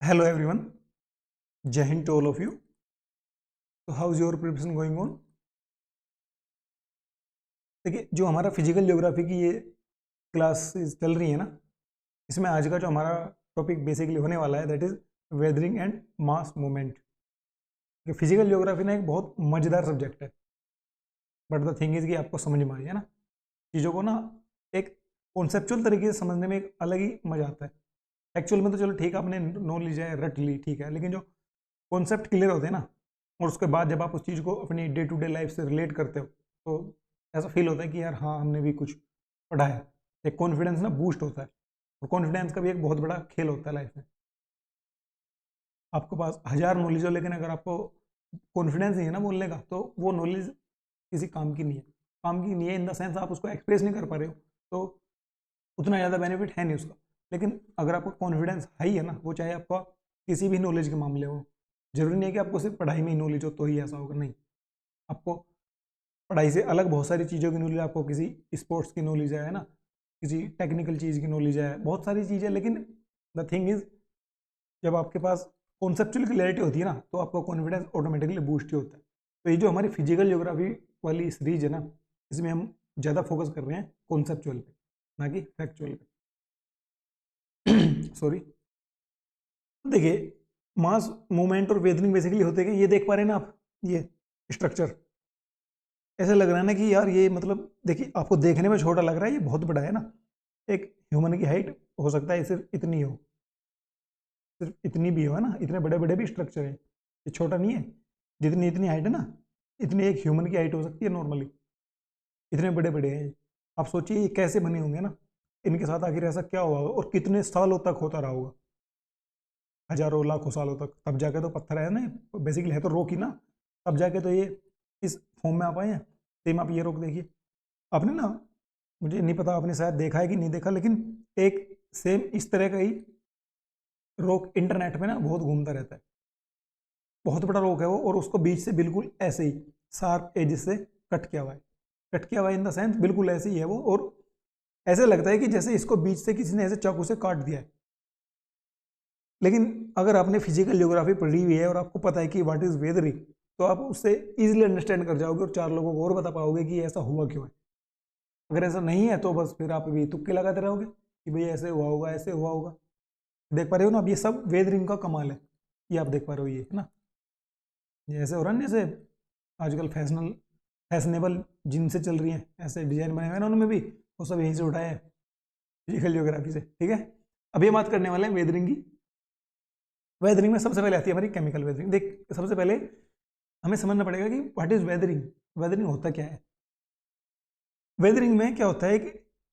Hello everyone, Jai Hind to all of you. So how is your preparation going on? देखिए जो हमारा physical geography की ये classes चल रही है ना, इसमें आज का जो हमारा टॉपिक बेसिकली होने वाला है that is weathering and mass movement. Physical geography ना एक बहुत मज़ेदार सब्जेक्ट है, बट द थिंग इज कि आपको समझ में आए है ना चीज़ों को ना, एक कॉन्सेप्चुअल तरीके से समझने में एक अलग ही मज़ा आता है। एक्चुअल में तो चलो ठीक है, आपने नॉलेज है रट ली ठीक है, लेकिन जो कॉन्सेप्ट क्लियर होते हैं ना, और उसके बाद जब आप उस चीज़ को अपनी डे टू डे लाइफ से रिलेट करते हो तो ऐसा फील होता है कि यार हाँ हमने भी कुछ पढ़ा है। एक कॉन्फिडेंस ना बूस्ट होता है, और कॉन्फिडेंस का भी एक बहुत बड़ा खेल होता है लाइफ में। आपके पास हज़ार नॉलेज हो, लेकिन अगर आपको कॉन्फिडेंस नहीं है ना बोलने का, तो वो नॉलेज किसी काम की नहीं है। काम की नहीं है इन द सेंस आप उसको एक्सप्रेस नहीं कर पा रहे हो, तो उतना ज़्यादा बेनिफिट है नहीं उसका। लेकिन अगर आपका कॉन्फिडेंस हाई है ना, वो चाहे आपका किसी भी नॉलेज के मामले हो, जरूरी नहीं है कि आपको सिर्फ पढ़ाई में ही नॉलेज हो तो ही ऐसा होगा, नहीं। आपको पढ़ाई से अलग बहुत सारी चीज़ों की नॉलेज, आपको किसी स्पोर्ट्स की नॉलेज है ना, किसी टेक्निकल चीज़ की नॉलेज है, बहुत सारी चीज़ें। लेकिन द थिंग इज जब आपके पास कॉन्सेप्चुअल क्लैरिटी होती है ना, तो आपका कॉन्फिडेंस ऑटोमेटिकली बूस्ट ही होता है। तो ये जो हमारी फिजिकल ज्योग्राफी वाली सीरीज है ना, इसमें हम ज़्यादा फोकस कर रहे हैं कॉन्सेप्चुअल पे, ना कि फैक्चुअल पे। सॉरी। देखिए मास मूवमेंट और वेदरिंग बेसिकली होते हैं कि ये देख पा रहे हैं ना आप, ये स्ट्रक्चर ऐसा लग रहा है ना कि यार ये मतलब देखिए आपको देखने में छोटा लग रहा है, ये बहुत बड़ा है ना। एक ह्यूमन की हाइट हो सकता है सिर्फ इतनी हो, सिर्फ इतनी भी हो है ना, इतने बड़े बड़े भी स्ट्रक्चर है, ये छोटा नहीं है। जितनी इतनी हाइट है ना, इतनी एक ह्यूमन की हाइट हो सकती है नॉर्मली, इतने बड़े बड़े हैं। आप सोचिए ये कैसे बने होंगे ना, इनके साथ आखिर ऐसा क्या हुआ होगा और कितने सालों तक होता रहा होगा, हजारों लाखों सालों तक। तब जाके तो पत्थर है ना, बेसिकली है तो रोक ही ना, तब जाके तो ये इस फॉर्म में आ पाए हैं। सेम आप ये रोक देखिए, आपने ना, मुझे नहीं पता आपने शायद देखा है कि नहीं देखा, लेकिन एक सेम इस तरह का ही रोक इंटरनेट पे ना बहुत घूमता रहता है। बहुत बड़ा रोक है वो, और उसको बीच से बिल्कुल ऐसे ही शार्प एज से कट किया हुआ है। कट किया हुआ है इन द सेंस बिल्कुल ऐसे ही है वो, और ऐसे लगता है कि जैसे इसको बीच से किसी ने ऐसे चाकू से काट दिया है। लेकिन अगर आपने फिजिकल ज्योग्राफी पढ़ी हुई है और आपको पता है कि व्हाट इज वेदरिंग, तो आप उससे इजीली अंडरस्टैंड कर जाओगे और चार लोगों को और बता पाओगे कि ऐसा हुआ क्यों है। अगर ऐसा नहीं है तो बस फिर आप भी तुक्के लगाते रहोगे कि भाई ऐसे हुआ होगा ऐसे हुआ होगा। देख पा रहे हो ना, अब ये सब वेदरिंग का कमाल है। ये आप देख पा रहे हो, ये है ना, ये ऐसे हो रहा है ना, जैसे आजकल फैशनेबल जिनसे चल रही हैं, ऐसे डिजाइन बने हुए हैं ना उनमें भी, वो सब यहीं से उठाए हैं फिजिकल ज्योग्राफी से, ठीक है। अब ये बात करने वाले हैं वेदरिंग की। वेदरिंग में सबसे पहले आती है हमारी केमिकल वेदरिंग। देख सबसे पहले हमें समझना पड़ेगा कि व्हाट इज वेदरिंग, वेदरिंग होता क्या है। वेदरिंग में क्या होता है कि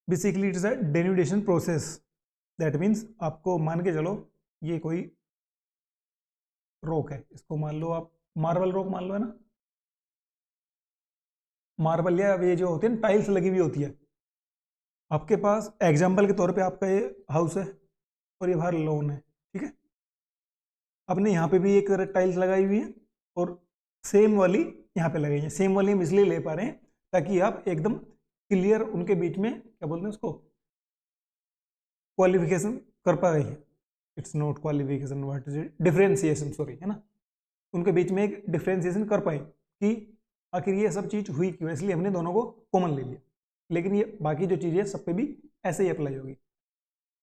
basically it is a denudation process. That means आपको मान के चलो ये कोई रॉक है, इसको मान लो आप मार्बल रॉक मान लो, है ना। मार्बल या ये जो होती है ना टाइल्स लगी हुई होती है, आपके पास एग्जाम्पल के तौर पे आपका ये हाउस है और ये बाहर लॉन है, ठीक है। आपने यहाँ पे भी एक टाइल्स लगाई हुई है और सेम वाली यहाँ पे लगाई है। सेम वाली हम इसलिए ले पा रहे हैं ताकि आप एकदम क्लियर उनके बीच में क्या बोलते हैं उसको, क्वालिफिकेशन कर पा रही है। It's not qualification, what is it, differentiation, sorry, है ना। उनके बीच में एक डिफरेंशिएशन कर पाए कि आखिर ये सब चीज़ हुई क्यों, इसलिए हमने दोनों को कॉमन ले लिया। लेकिन ये बाकी जो चीज़ें सब पे भी ऐसे ही अप्लाई होगी।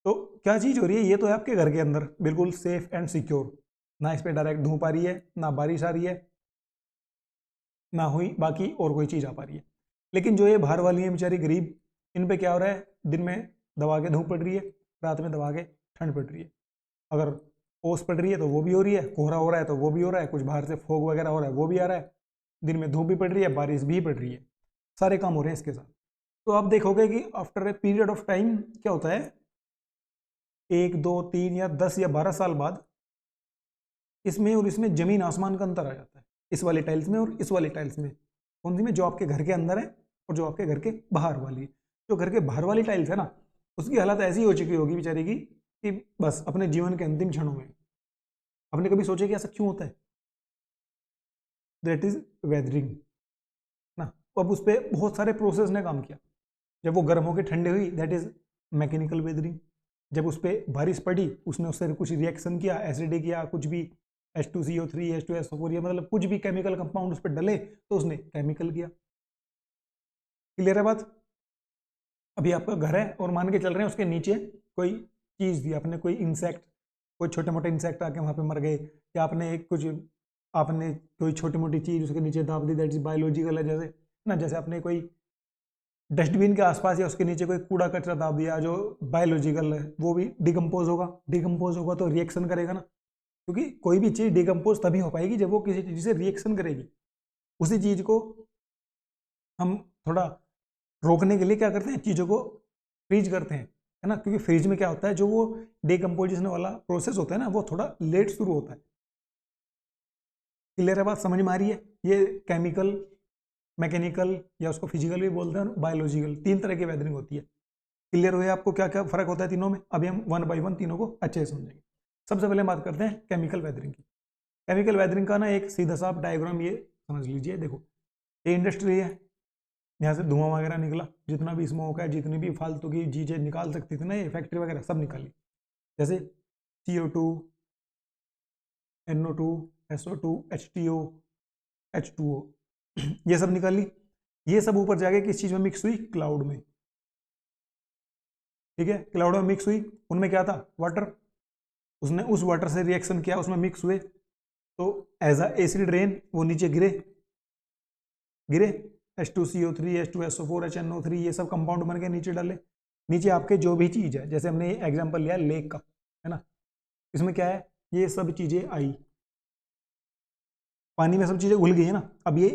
तो क्या चीज़ हो रही है, ये तो है आपके घर के अंदर बिल्कुल सेफ एंड सिक्योर, ना इस पर डायरेक्ट धूप आ रही है, ना बारिश आ रही है, ना हुई बाकी और कोई चीज़ आ पा रही है। लेकिन जो ये बाहर वाली है बेचारी गरीब, इन पे क्या हो रहा है, दिन में दबा के धूप पड़ रही है, रात में दबा के ठंड पड़ रही है। अगर ओस पड़ रही है तो वो भी हो रही है, कोहरा हो रहा है तो वो भी हो रहा है, कुछ बाहर से फोग वगैरह हो रहा है वो भी आ रहा है, दिन में धूप भी पड़ रही है बारिश भी पड़ रही है, सारे काम हो रहे हैं इसके साथ। तो आप देखोगे कि after a period of time क्या होता है, एक दो तीन या 10 या 12 साल बाद इसमें और इसमें जमीन आसमान का अंतर आ जाता है, इस वाली टाइल्स में और इस वाली टाइल्स में। कौन सी में, जो आपके घर के अंदर है और जो आपके घर के बाहर वाली है। जो घर के बाहर वाली टाइल्स है ना, उसकी हालत ऐसी हो चुकी होगी बेचारी की कि बस अपने जीवन के अंतिम क्षणों में। आपने कभी सोचा कि ऐसा क्यों होता है, दैट इज वेदरिंग ना। तो अब उस पर बहुत सारे प्रोसेस ने काम किया। जब वो गर्म होकर ठंडी हुई दैट इज मैकेनिकल वेदरिंग, जब उस पर बारिश पड़ी, उसने उससे कुछ रिएक्शन किया, एसिड किया, कुछ भी H2CO3 H2SO4 या मतलब कुछ भी केमिकल कंपाउंड उस पर डले तो उसने केमिकल किया। क्लियर है बात? अभी आपका घर है और मान के चल रहे हैं उसके नीचे कोई चीज़ दी आपने, कोई इंसेक्ट, कोई छोटे मोटे इंसेक्ट आके वहाँ पे मर गए, या आपने कोई छोटी मोटी चीज़ उसके नीचे दाब दी, दैट इज बायोलॉजिकल है। जैसे ना, जैसे आपने कोई डस्टबिन के आसपास या उसके नीचे कोई कूड़ा कचरा दाब दिया जो बायोलॉजिकल है, वो भी डिकम्पोज होगा। डिकम्पोज होगा तो रिएक्शन करेगा ना, क्योंकि कोई भी चीज़ डिकम्पोज तभी हो पाएगी जब वो किसी चीज़ से रिएक्शन करेगी। उसी चीज़ को हम थोड़ा रोकने के लिए क्या करते हैं, चीज़ों को फ्रीज करते हैं, है ना, क्योंकि फ्रीज में क्या होता है, जो वो डिकम्पोजिशन वाला प्रोसेस होता है ना, वो थोड़ा लेट शुरू होता है। क्लियर है बात? समझ में आ रही है? ये केमिकल, मैकेनिकल या उसको फिजिकल भी बोलते हैं, बायोलॉजिकल, 3 तरह की वेदरिंग होती है। क्लियर हुआ आपको क्या क्या फर्क होता है तीनों में? अभी हम 1 बाय 1 तीनों को अच्छे से समझेंगे। सबसे पहले बात करते हैं केमिकल वेदरिंग की। केमिकल वेदरिंग का ना एक सीधा सा डायग्राम ये समझ लीजिए। देखो, ये इंडस्ट्री है, यहाँ से धुआं वगैरह निकला, जितना भी स्मोक है, जितनी भी फालतू की चीज़ें निकाल सकती थी ना ये फैक्ट्री वगैरह, सब निकाली। जैसे CO2, NO2, SO2, H2O, H2O ये सब निकाली। ये सब ऊपर जाके किस चीज़ में मिक्स हुई? क्लाउड में। ठीक है, क्लाउड में मिक्स हुई, उनमें क्या था? वाटर। उसने उस वाटर से रिएक्शन किया, उसमें मिक्स हुए, तो एज अ एसिड रेन वो नीचे गिरे गिरे H2CO3, H2SO4, HNO3 ये सब कंपाउंड बन के नीचे डाले। नीचे आपके जो भी चीज़ है, जैसे हमने एग्जांपल लिया लेक का, है ना, इसमें क्या है, ये सब चीज़ें आई, पानी में सब चीज़ें घुल गई है ना। अब ये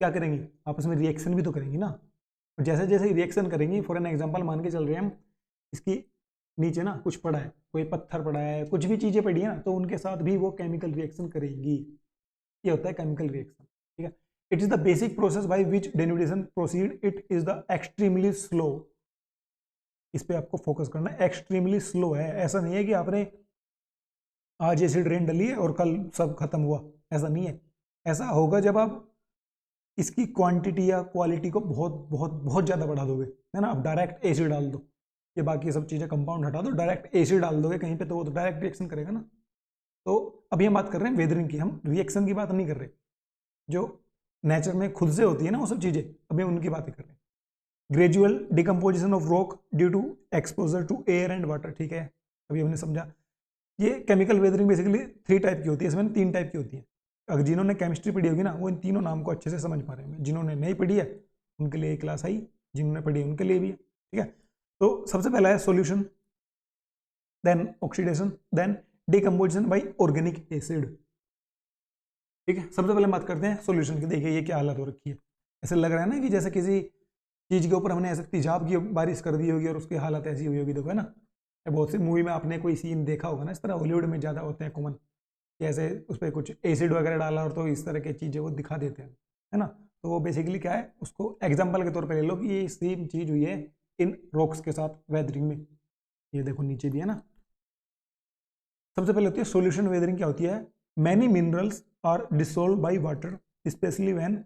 क्या करेंगी? आपस में रिएक्शन भी तो करेंगी ना। और जैसे जैसे रिएक्शन करेंगी, फॉर एन एग्जांपल मान के चल रहे हैं हम, इसकी नीचे ना कुछ पड़ा है, कोई पत्थर पड़ा है, कुछ भी चीज़ें पड़ी है ना, तो उनके साथ भी वो केमिकल रिएक्शन करेंगी। ये होता है केमिकल रिएक्शन। ठीक है, it is the basic process by which denudation proceed, it is the extremely slow. इस पे आपको फोकस करना है, एक्सट्रीमली स्लो है। ऐसा नहीं है कि आपने आज एसिड रेन डली है और कल सब खत्म हुआ, ऐसा नहीं है। ऐसा होगा जब आप इसकी क्वांटिटी या क्वालिटी को बहुत बहुत बहुत ज़्यादा बढ़ा दोगे, है ना। आप डायरेक्ट एसिड डाल दो, ये बाकी सब चीज़ें कंपाउंड हटा दो, डायरेक्ट एसिड डाल दोगे कहीं पे, तो वो तो डायरेक्ट रिएक्शन करेगा ना। तो अभी हम बात कर रहे हैं वेदरिंग की, हम रिएक्शन की बात नहीं कर रहे। जो नेचर में खुद से होती है ना वो सब चीज़ें, अभी हम उनकी बातें कर रहे हैं। Gradual decomposition of rock due to exposure to air and water. ठीक है, अभी हमने समझा। ये केमिकल वेदरिंग बेसिकली 3 टाइप की होती है, इसमें 3 टाइप की होती है। अगर जिन्होंने केमिस्ट्री पढ़ी होगी ना, वो इन तीनों नाम को अच्छे से समझ पा रहे होंगे। जिन्होंने नहीं पढ़ी है उनके लिए क्लास आई, जिन्होंने पढ़ी है उनके लिए भी है। ठीक है, तो सबसे पहला है solution, then oxidation, then decomposition by organic acid. ठीक है, सबसे पहले बात करते हैं सॉल्यूशन की। देखिए ये क्या हालत हो रखी है, ऐसे लग रहा है ना कि जैसे किसी चीज़ के ऊपर हमने ऐसे तेजाब की बारिश कर दी होगी और उसकी हालत ऐसी हुई होगी। देखो, है ना, बहुत सी मूवी में आपने कोई सीन देखा होगा ना, इस तरह हॉलीवुड में ज़्यादा होते हैं कॉमन, कैसे उस पर कुछ एसिड वगैरह डाला और तो इस तरह की चीज़ें वो दिखा देते हैं, है ना। तो वो बेसिकली क्या है, उसको एग्जाम्पल के तौर पर ले लो कि ये सेम चीज़ हुई है इन रॉक्स के साथ वेदरिंग में। ये देखो नीचे भी है ना। सबसे पहले होती है सोल्यूशन वेदरिंग। क्या होती है? Many minerals are dissolve by water, especially when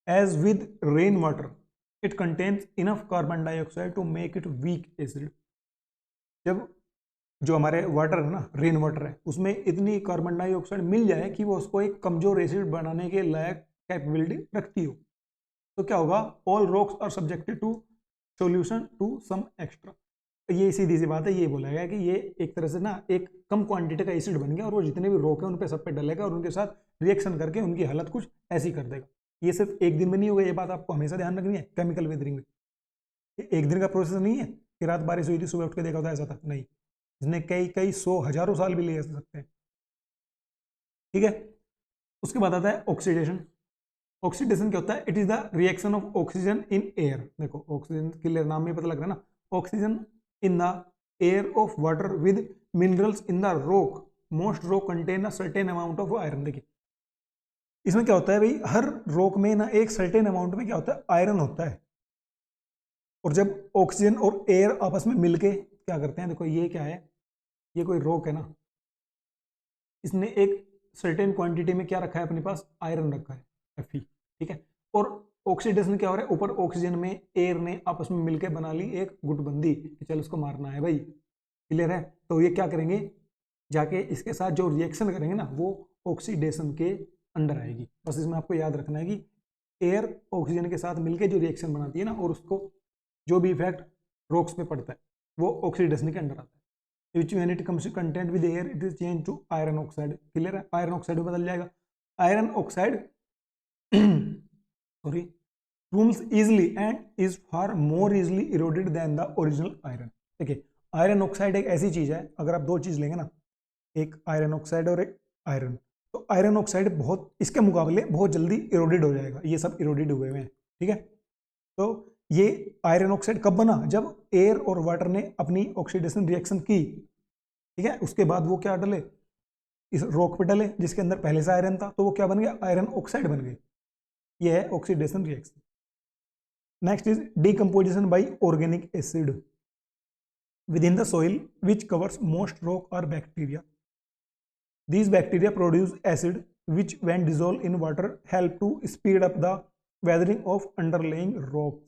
as with rain water it contains enough carbon dioxide to make it weak acid. जब जो हमारे वाटर है ना, रेन वाटर है, उसमें इतनी कार्बन डाइऑक्साइड मिल जाए कि वो उसको एक कमजोर एसिड बनाने के लायक कैपेबिलिटी रखती हो, तो क्या होगा? All rocks are subjected to solution to some extra. ये सीधी सी बात है, ये बोला गया कि ये एक तरह से ना एक कम क्वांटिटी का एसिड बन गया और वो जितने भी रॉक है उन पे सब पे डलेगा और उनके साथ रिएक्शन करके उनकी हालत कुछ ऐसी कर देगा। ये सिर्फ एक दिन में नहीं होगा, ये बात आपको हमेशा ध्यान रखनी है केमिकल वेदरिंग में। ये एक दिन का प्रोसेस नहीं है कि रात बारिश हुई थी सुबह उठ के देखा था ऐसा था, नहीं। इसने कई कई 100 हजारों साल भी ले सकते हैं। ठीक है, उसके बाद आता है ऑक्सीडेशन। ऑक्सीडेशन क्या होता है? It is the reaction of oxygen in air. देखो ऑक्सीजन क्लियर नाम में पता लग रहा है ना, oxygen in the air of water with minerals in the rock, most rock contain a certain amount of iron. देखिए इसमें क्या होता है भाई, हर रॉक में ना एक सर्टेन अमाउंट में क्या होता है, आयरन होता है। और जब ऑक्सीजन और एयर आपस में मिलके क्या करते हैं, देखो ये क्या है, ये कोई रॉक है ना, इसने एक सर्टेन क्वांटिटी में क्या रखा है अपने पास, आयरन रखा है, Fe। ठीक है, और ऑक्सीडेशन क्या हो रहा है, ऊपर ऑक्सीजन में एयर ने आपस में मिलकर बना ली एक गुटबंदी कि चल उसको मारना है भाई, क्लियर है। तो ये क्या करेंगे, जाके इसके साथ जो रिएक्शन करेंगे ना वो ऑक्सीडेशन के अंडर आएगी। बस इसमें आपको याद रखना है कि एयर ऑक्सीजन के साथ मिलकर जो रिएक्शन बनाती है ना, और उसको जो भी इफेक्ट रॉक्स पे पड़ता है वो ऑक्सीडेशन के अंडर आता है। Which when it comes to contact with air it is change to iron oxide, clear है। आयरन ऑक्साइड में बदल जाएगा। Iron oxide sorry rooms easily and is far more easily eroded than the original iron. देखिए iron oxide एक ऐसी चीज है, अगर आप दो चीज लेंगे ना, एक आयरन ऑक्साइड और एक आयरन, तो आयरन ऑक्साइड बहुत इसके मुकाबले बहुत जल्दी इरोडेड हो जाएगा। ये सब इरोडेड हुए हैं, ठीक है। तो ये आयरन ऑक्साइड कब बना, जब एयर और वाटर ने अपनी ऑक्सीडेशन रिएक्शन की, ठीक है। उसके बाद वो क्या डले, इस रॉक पे डले जिसके अंदर पहले से आयरन था, तो वो क्या बन गया, आयरन ऑक्साइड बन गए। ये है oxidation reaction. Next is decomposition by organic acid within the soil which covers most rock or bacteria. These bacteria produce acid which when dissolved in water help to speed up the weathering of underlying rocks.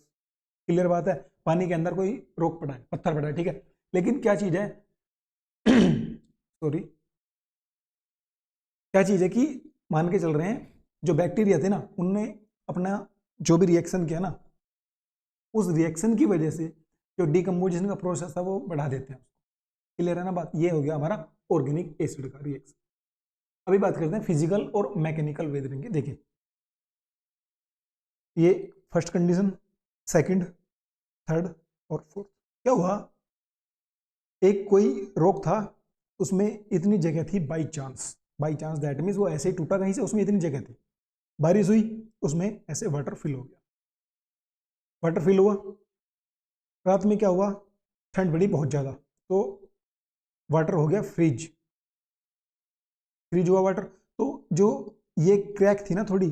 Clear बात है, पानी के अंदर कोई rock पड़ा है, पत्थर पड़ा है, ठीक है, लेकिन क्या चीज है सॉरी क्या चीज है कि मान के चल रहे हैं जो बैक्टीरिया थे ना, उनने अपना जो भी रिएक्शन किया ना, उस रिएक्शन की वजह से जो डीकम्पोजिशन का प्रोसेस है वो बढ़ा देते हैं। क्लियर है ना बात, ये हो गया हमारा ऑर्गेनिक एसिड का रिएक्शन। अभी बात करते हैं फिजिकल और मैकेनिकल वेदरिंग की। देखिए ये फर्स्ट कंडीशन, सेकंड, थर्ड और फोर्थ। क्या हुआ, एक कोई रॉक था, उसमें इतनी जगह थी by chance, by chance that means वो ऐसे ही टूटा कहीं से, उसमें इतनी जगह थी, बारिश हुई उसमें ऐसे वाटर फिल हो गया, वाटर फिल हुआ, रात में क्या हुआ, ठंड बढ़ी बहुत ज़्यादा, तो वाटर हो गया फ्रीज, फ्रीज हुआ वाटर। तो जो ये क्रैक थी ना थोड़ी,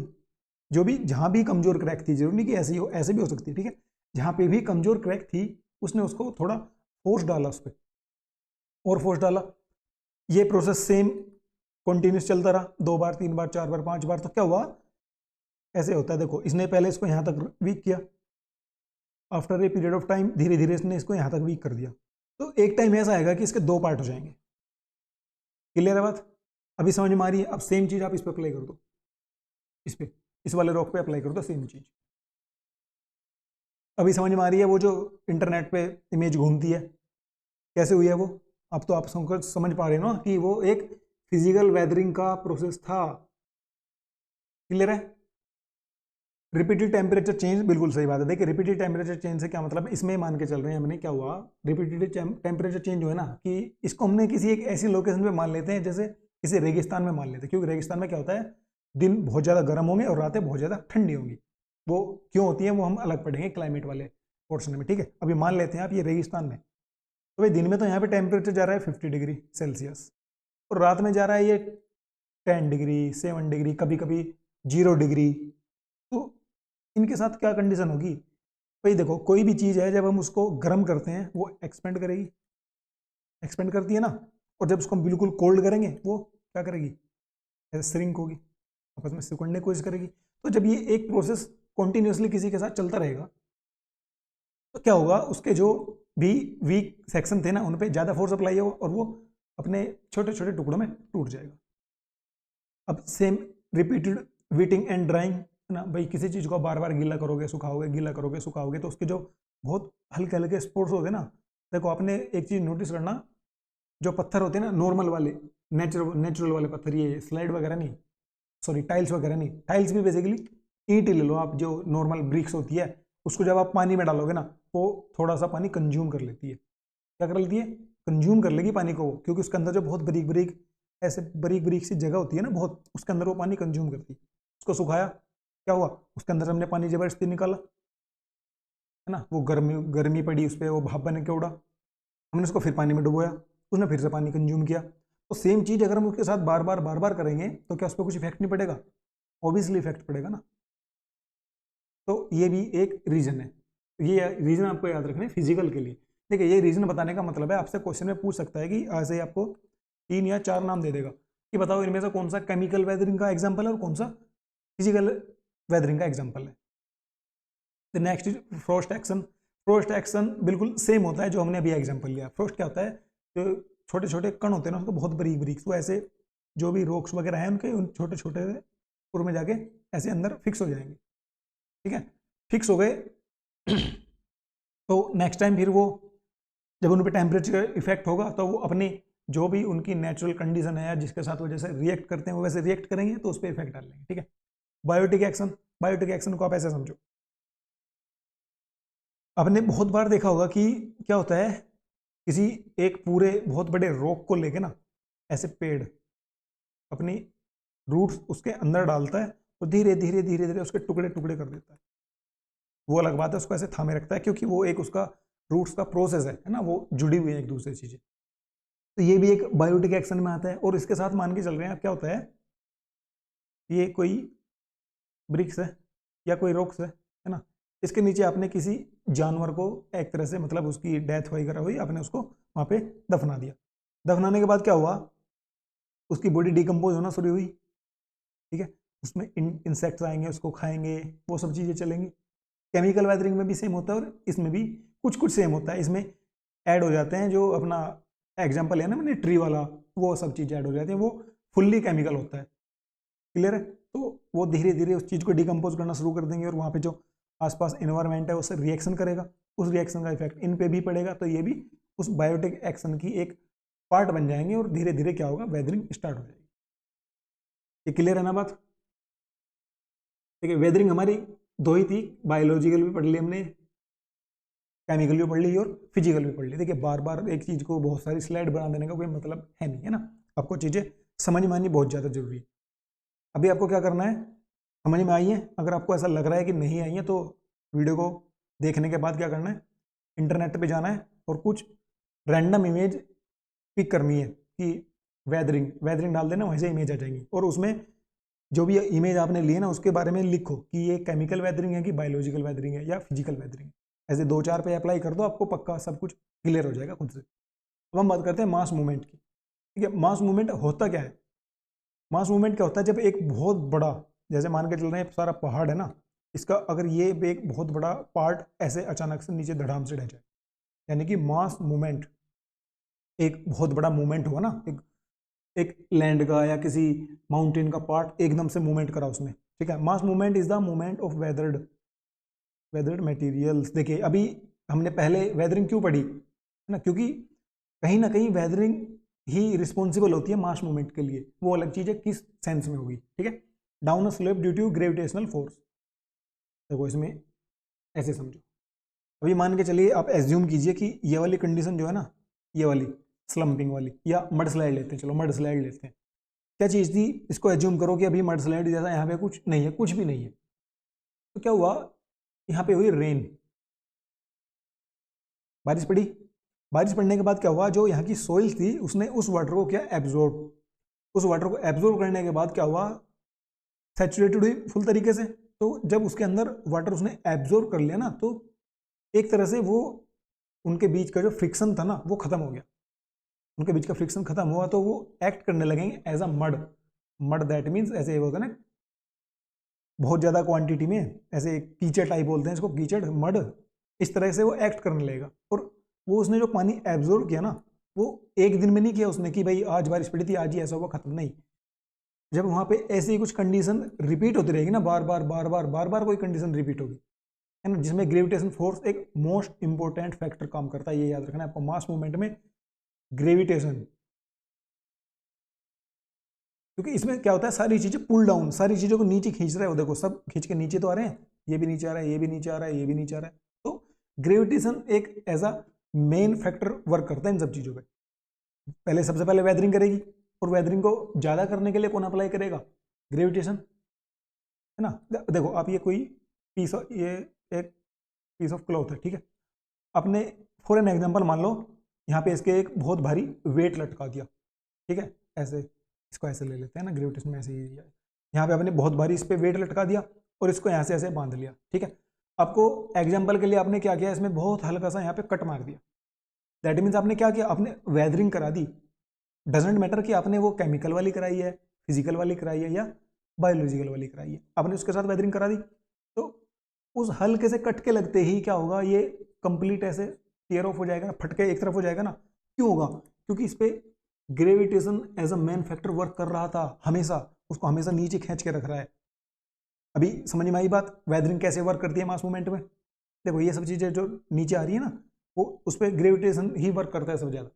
जो भी जहाँ भी कमजोर क्रैक थी, जरूरी नहीं कि ऐसी हो, ऐसे भी हो सकती है, ठीक है, जहाँ पे भी कमजोर क्रैक थी उसने उसको थोड़ा फोर्स डाला उस पर, और फोर्स डाला। ये प्रोसेस सेम कंटिन्यूस चलता रहा, 2 बार 3 बार 4 बार 5 बार, तो क्या हुआ, ऐसे होता है। देखो इसने पहले इसको यहाँ तक वीक किया, after a period of time धीरे धीरे इसने इसको यहाँ तक वीक कर दिया, तो एक टाइम ऐसा आएगा कि इसके 2 पार्ट हो जाएंगे। क्लियर है बात, अभी समझ में आ रही है। अब सेम चीज आप इस पर अप्लाई कर दो, इस पे, इस वाले रॉक पे अप्लाई कर दो सेम चीज। अभी समझ में आ रही है वो जो इंटरनेट पे इमेज घूमती है कैसे हुई है वो, अब तो आप समझ पा रहे हो ना कि वो एक फिजिकल वेदरिंग का प्रोसेस था। क्लियर है। रिपीटेड टेम्परेचर चेंज, बिल्कुल सही बात है। देखिए रिपीटेड टेम्परेचर चेंज से क्या मतलब है, इसमें मान के चल रहे हैं हमने, क्या हुआ, रिपीटेड टेम्परेचर चेंज हुआ ना, कि इसको हमने किसी एक ऐसी लोकेशन पे मान लेते हैं, जैसे किसी रेगिस्तान में मान लेते हैं, क्योंकि रेगिस्तान में क्या होता है, दिन बहुत ज़्यादा गर्म होंगे और रातें बहुत ज़्यादा ठंडी होंगी। वो क्यों होती है वो हम अलग पढ़ेंगे क्लाइमेट वाले पोर्शन में, ठीक है। अभी मान लेते हैं आप ये रेगिस्तान में, तो भाई दिन में तो यहाँ पे टेम्परेचर जा रहा है 50 डिग्री सेल्सियस, और रात में जा रहा है ये 10 डिग्री 7 डिग्री, कभी कभी 0 डिग्री। तो इनके साथ क्या कंडीशन होगी भाई, देखो कोई भी चीज़ है जब हम उसको गर्म करते हैं वो एक्सपेंड करेगी, एक्सपेंड करती है ना, और जब उसको हम बिल्कुल कोल्ड करेंगे वो क्या करेगी, ऐसे श्रिंक होगी, आपस में सिकुड़ने की कोशिश करेगी। तो जब ये एक प्रोसेस कॉन्टिन्यूसली किसी के साथ चलता रहेगा तो क्या होगा, उसके जो भी वीक सेक्शन थे ना उन पे ज़्यादा फोर्स अप्लाई होगा और वो अपने छोटे छोटे टुकड़ों में टूट जाएगा। अब सेम रिपीटेड वीटिंग एंड ड्राइंग है ना भाई, किसी चीज़ को बार बार गीला करोगे सुखाओगे, गीला करोगे सुखाओगे, तो उसके जो बहुत हल्के हल्के स्पोर्ट्स होते हैं ना, देखो आपने एक चीज़ नोटिस करना, जो पत्थर होते हैं ना नॉर्मल वाले, नेचुरल वाले पत्थर, ये स्लाइड वगैरह नहीं, सॉरी टाइल्स वगैरह नहीं, टाइल्स भी बेसिकली ईंट ही ले लो आप, जो नॉर्मल ब्रिक्स होती है, उसको जब आप पानी में डालोगे ना वो थोड़ा सा पानी कंज्यूम कर लेती है। क्या कर लेती है, कंज्यूम कर लेगी पानी को वो, क्योंकि उसके अंदर जो बहुत बारीक बारीक ऐसे बारीक बारीक सी जगह होती है ना बहुत, उसके अंदर वो पानी कंज्यूम करती है। उसको सुखाया, क्या हुआ, उसके अंदर हमने पानी जबरदस्ती निकाला, है ना, वो गर्मी गर्मी पड़ी उस पर, वो भाप बन के उड़ा, हमने उसको फिर पानी में डुबोया, उसने फिर से पानी कंज्यूम किया। तो सेम चीज़ अगर हम उसके साथ बार बार करेंगे तो क्या उस पर कुछ इफेक्ट नहीं पड़ेगा, ऑब्वियसली इफेक्ट पड़ेगा ना। तो ये भी एक रीजन है, ये रीजन आपको याद रखना है फिजिकल के लिए। देखिए ये रीजन बताने का मतलब है, आपसे क्वेश्चन में पूछ सकता है कि ऐसे ही आपको 3 या 4 नाम दे देगा कि बताओ इनमें से कौन सा केमिकल वेदरिंग का एग्जाम्पल है और कौन सा फिजिकल वेदरिंग का एग्जाम्पल है। The next is frost action. Frost action बिल्कुल सेम होता है जो हमने अभी एग्जांपल लिया। फ्रोस्ट क्या होता है, जो छोटे छोटे कण होते हैं ना उसको बहुत बारीक बारीक, तो ऐसे जो भी रॉक्स वगैरह हैं उनके उन छोटे छोटे पुर में जाके ऐसे अंदर फिक्स हो जाएंगे, ठीक है। फिक्स हो गए तो नेक्स्ट टाइम फिर वो जब उन पर टेम्परेचर इफेक्ट होगा तो वो अपनी जो भी उनकी नेचुरल कंडीशन है या जिसके साथ वो जैसे रिएक्ट करते हैं वो वैसे रिएक्ट करेंगे तो उस पर इफेक्ट डालेंगे, ठीक है। बायोटिक एक्शन, बायोटिक एक्शन को आप ऐसे समझो, आपने बहुत बार देखा होगा कि क्या होता है, किसी एक पूरे बहुत बड़े रॉक को लेके ना ऐसे पेड़ अपनी रूट्स उसके अंदर डालता है और धीरे धीरे धीरे धीरे उसके टुकड़े टुकड़े कर देता है। वो अलग बात है, उसको ऐसे थामे रखता है क्योंकि वो एक उसका रूट्स का प्रोसेस है ना, वो जुड़ी हुई है एक दूसरे चीजें। तो ये भी एक बायोटिक एक्शन में आता है। और इसके साथ मान के चल रहे हैं आप, क्या होता है, ये कोई ब्रिक्स है या कोई रॉक्स है ना, इसके नीचे आपने किसी जानवर को एक तरह से मतलब उसकी डेथ वगैरह हुई, आपने उसको वहां पे दफना दिया। दफनाने के बाद क्या हुआ, उसकी बॉडी डिकम्पोज होना शुरू हुई, ठीक है। उसमें इंसेक्ट्स आएंगे, उसको खाएंगे, वो सब चीज़ें चलेंगी। केमिकल वेदरिंग में भी सेम होता है और इसमें भी कुछ कुछ सेम होता है। इसमें ऐड हो जाते हैं जो अपना एग्जाम्पल है ना मैंने ट्री वाला, वो सब चीज़ें ऐड हो जाती हैं, वो फुल्ली केमिकल होता है, क्लियर है। तो वो धीरे धीरे उस चीज़ को डिकम्पोज करना शुरू कर देंगे और वहाँ पे जो आसपास इन्वायरमेंट है उससे रिएक्शन करेगा, उस रिएक्शन का इफेक्ट इन पे भी पड़ेगा, तो ये भी उस बायोटिक एक्शन की एक पार्ट बन जाएंगे और धीरे धीरे क्या होगा, वेदरिंग स्टार्ट हो जाएगी। ये क्लियर है ना बात, ठीक है। वेदरिंग हमारी दो ही थी, बायोलॉजिकल भी पढ़ ली हमने, केमिकल भी पढ़ ली और फिजिकल भी पढ़ ली। देखिए बार बार एक चीज़ को बहुत सारी स्लाइड बना देने का कोई मतलब है नहीं, है ना। आपको चीज़ें समझ में आनी बहुत ज़्यादा जरूरी है। अभी आपको क्या करना है, समझ में आई है, अगर आपको ऐसा लग रहा है कि नहीं आई है तो वीडियो को देखने के बाद क्या करना है, इंटरनेट पे जाना है और कुछ रैंडम इमेज पिक करनी है कि वेदरिंग वेदरिंग डाल देना, वैसे इमेज आ जाएंगी। और उसमें जो भी इमेज आपने ली है ना उसके बारे में लिखो कि ये केमिकल वेदरिंग है कि बायोलॉजिकल वेदरिंग है या फिजिकल वेदरिंग है। ऐसे 2-4 पे अप्लाई कर दो, आपको पक्का सब कुछ क्लियर हो जाएगा खुद से। अब हम बात करते हैं मास मूवमेंट की, ठीक है। मास मूवमेंट होता क्या है, मास मूवमेंट क्या होता है, जब एक बहुत बड़ा, जैसे मान के चल रहे हैं सारा पहाड़ है ना, इसका अगर ये एक बहुत बड़ा पार्ट ऐसे अचानक से नीचे धड़ाम से ढह जाए, यानी कि मास मूवमेंट, एक बहुत बड़ा मूवमेंट हुआ ना, एक लैंड का या किसी माउंटेन का पार्ट एकदम से मूवमेंट करा उसने, ठीक है। Mass movement is the movement of weathered weathered materials. देखिए अभी हमने पहले वेदरिंग क्यों पढ़ी है ना, क्योंकि कहीं ना कहीं वेदरिंग ही रिस्पॉन्सिबल होती है मास मूवमेंट के लिए। वो अलग चीज़ है किस सेंस में होगी, ठीक है। Down a slope due to gravitational force, देखो इसमें ऐसे समझो। अभी मान के चलिए आप एज्यूम कीजिए कि ये वाली कंडीशन जो है ना, ये वाली स्लम्पिंग वाली, या मड स्लाइड लेते हैं, चलो मड स्लाइड लेते हैं। क्या चीज़ थी, इसको एज्यूम करो कि अभी मड स्लाइड जैसा यहाँ पे कुछ नहीं है, कुछ भी नहीं है। तो क्या हुआ, यहाँ पे हुई रेन, बारिश पड़ी। बारिश पड़ने के बाद क्या हुआ, जो यहाँ की सोइल थी उसने उस वाटर को क्या एब्जॉर्ब, उस वाटर को एब्जॉर्ब करने के बाद क्या हुआ, सैचुरेटेड हुई फुल तरीके से। तो जब उसके अंदर वाटर उसने एब्जॉर्ब कर लिया ना, तो एक तरह से वो उनके बीच का जो फ्रिक्शन था ना वो खत्म हो गया। उनके बीच का फ्रिक्शन खत्म हुआ तो वो एक्ट करने लगेंगे as a mud. Mud that means ऐसे होता है ना, बहुत ज़्यादा क्वांटिटी में, ऐसे कीचड़ टाइप बोलते हैं इसको, कीचड़ मड, इस तरह से वो एक्ट करने लगेगा। और वो उसने जो पानी एब्जॉर्ब किया ना, वो एक दिन में नहीं किया उसने कि भाई आज बारिश पड़ी थी आज ही ऐसा हुआ, खत्म नहीं। जब वहाँ पे ऐसी कुछ कंडीशन रिपीट होती रहेगी ना, बार बार बार बार बार बार कोई कंडीशन रिपीट होगी, है ना, जिसमें ग्रेविटेशन फोर्स एक मोस्ट इंपॉर्टेंट फैक्टर काम करता है, ये याद रखना है आपको। मास मूवमेंट में ग्रेविटेशन, क्योंकि इसमें क्या होता है, सारी चीजें पुल डाउन, सारी चीजों को नीचे खींच रहा है, वो देखो सब खींच के नीचे तो आ रहे हैं, ये भी नीचे आ रहा है, ये भी नीचे आ रहा है, ये भी नीचे आ रहा है। तो ग्रेविटेशन एक as a main factor work करता है इन सब चीजों पे। पहले सबसे पहले वेदरिंग करेगी, और वेदरिंग को ज्यादा करने के लिए कौन अप्लाई करेगा, ग्रेविटेशन, है ना। देखो आप ये कोई पीस ऑफ, ये एक पीस ऑफ क्लॉथ है, ठीक है। आपने फॉर एन एग्जाम्पल मान लो यहाँ पे इसके एक बहुत भारी वेट लटका दिया, ठीक है, ऐसे इसको ऐसे ले लेते हैं ना, ग्रेविटेशन में ऐसे ही यहाँ पे आपने बहुत भारी इस पे वेट लटका दिया और इसको यहाँ से ऐसे बांध लिया, ठीक है। आपको एग्जाम्पल के लिए आपने क्या किया, इसमें बहुत हल्का सा यहाँ पे कट मार दिया। दैट मीन्स आपने क्या किया, आपने वेदरिंग करा दी। डजेंट मैटर कि आपने वो केमिकल वाली कराई है, फिजिकल वाली कराई है या बायोलॉजिकल वाली कराई है, आपने उसके साथ वेदरिंग करा दी। तो उस हल्के से कट के लगते ही क्या होगा, ये कंप्लीट ऐसे टीयर ऑफ हो जाएगा ना, फटके एक तरफ हो जाएगा ना। क्यों होगा? क्योंकि इस पे gravitation as a main factor work कर रहा था हमेशा, उसको हमेशा नीचे खींच के रख रहा है। अभी समझ में आई बात, वेदरिंग कैसे वर्क करती है मास मूवमेंट में? देखो ये सब चीजें जो नीचे आ रही है ना, वो उस पर ग्रेविटेशन ही वर्क करता है सबसे ज्यादा।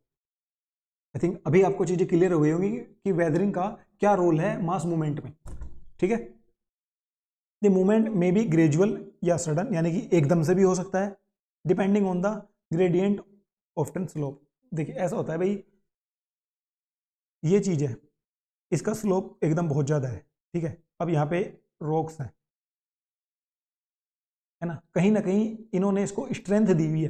आई थिंक अभी आपको चीजें क्लियर हो गई होंगी कि वेदरिंग का क्या रोल है मास मूवमेंट में। ठीक है, द मूवमेंट में बी ग्रेजुअल या सडन, यानी कि एकदम से भी हो सकता है, depending on the gradient often slope. देखिए ऐसा होता है भाई, ये चीज है, इसका स्लोप एकदम बहुत ज्यादा है, ठीक है। अब यहाँ पे रॉक्स हैं, है ना कहीं इन्होंने इसको स्ट्रेंथ दी हुई है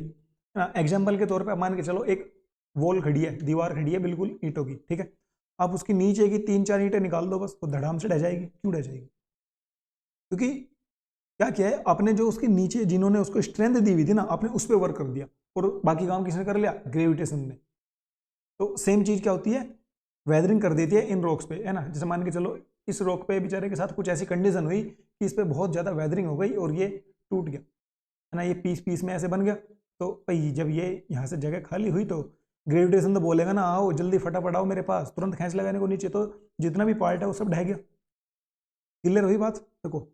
ना। एग्जाम्पल के तौर पे मान के चलो एक वॉल खड़ी है, दीवार खड़ी है बिल्कुल ईंटों की, ठीक है। आप उसकी नीचे की 3-4 ईंटें निकाल दो बस, तो धड़ाम से ढह जाएगी। क्यों ढह जाएगी? क्योंकि क्या किया है आपने, जो उसके नीचे जिन्होंने उसको स्ट्रेंथ दी हुई थी ना, आपने उस पर वर्क कर दिया, और बाकी काम किसने कर लिया? ग्रेविटेशन ने। तो सेम चीज क्या होती है, वेदरिंग कर देती है इन रॉक्स पे, है ना। जैसे मान के चलो इस रॉक पे बेचारे के साथ कुछ ऐसी कंडीशन हुई कि इस पे बहुत ज्यादा वेदरिंग हो गई और ये टूट गया, है ना, ये पीस पीस में ऐसे बन गया। तो भाई जब ये यहाँ से जगह खाली हुई तो ग्रेविटेशन तो बोलेगा ना, आओ जल्दी फटाफट आओ मेरे पास, तुरंत खींच लगाने को नीचे, तो जितना भी पार्ट है वो सब ढह गया। क्लियर हुई बात? देखो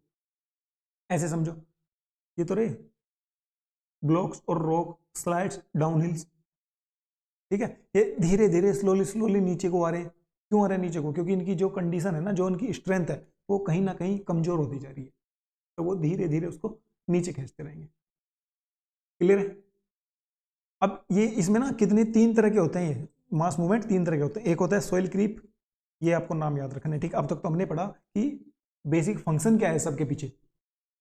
ऐसे समझो, ये तो रहे ब्लॉक्स और रॉक स्लाइड्स डाउन हिल्स, ठीक है। ये धीरे धीरे स्लोली स्लोली नीचे को आ रहे। क्यों आ रहे हैं नीचे को? क्योंकि इनकी जो कंडीशन है ना, जो उनकी स्ट्रेंथ है, वो कहीं ना कहीं कमजोर होती जा रही है, तो वो धीरे धीरे उसको नीचे खींचते रहेंगे। क्लियर है? अब ये इसमें ना कितने 3 तरह के होते हैं, ये मास मूवमेंट 3 तरह के होते हैं। एक होता है सोइल क्रीप, ये आपको नाम याद रखना है, ठीक। अब तक तो हमने पढ़ा कि बेसिक फंक्शन क्या है सबके पीछे।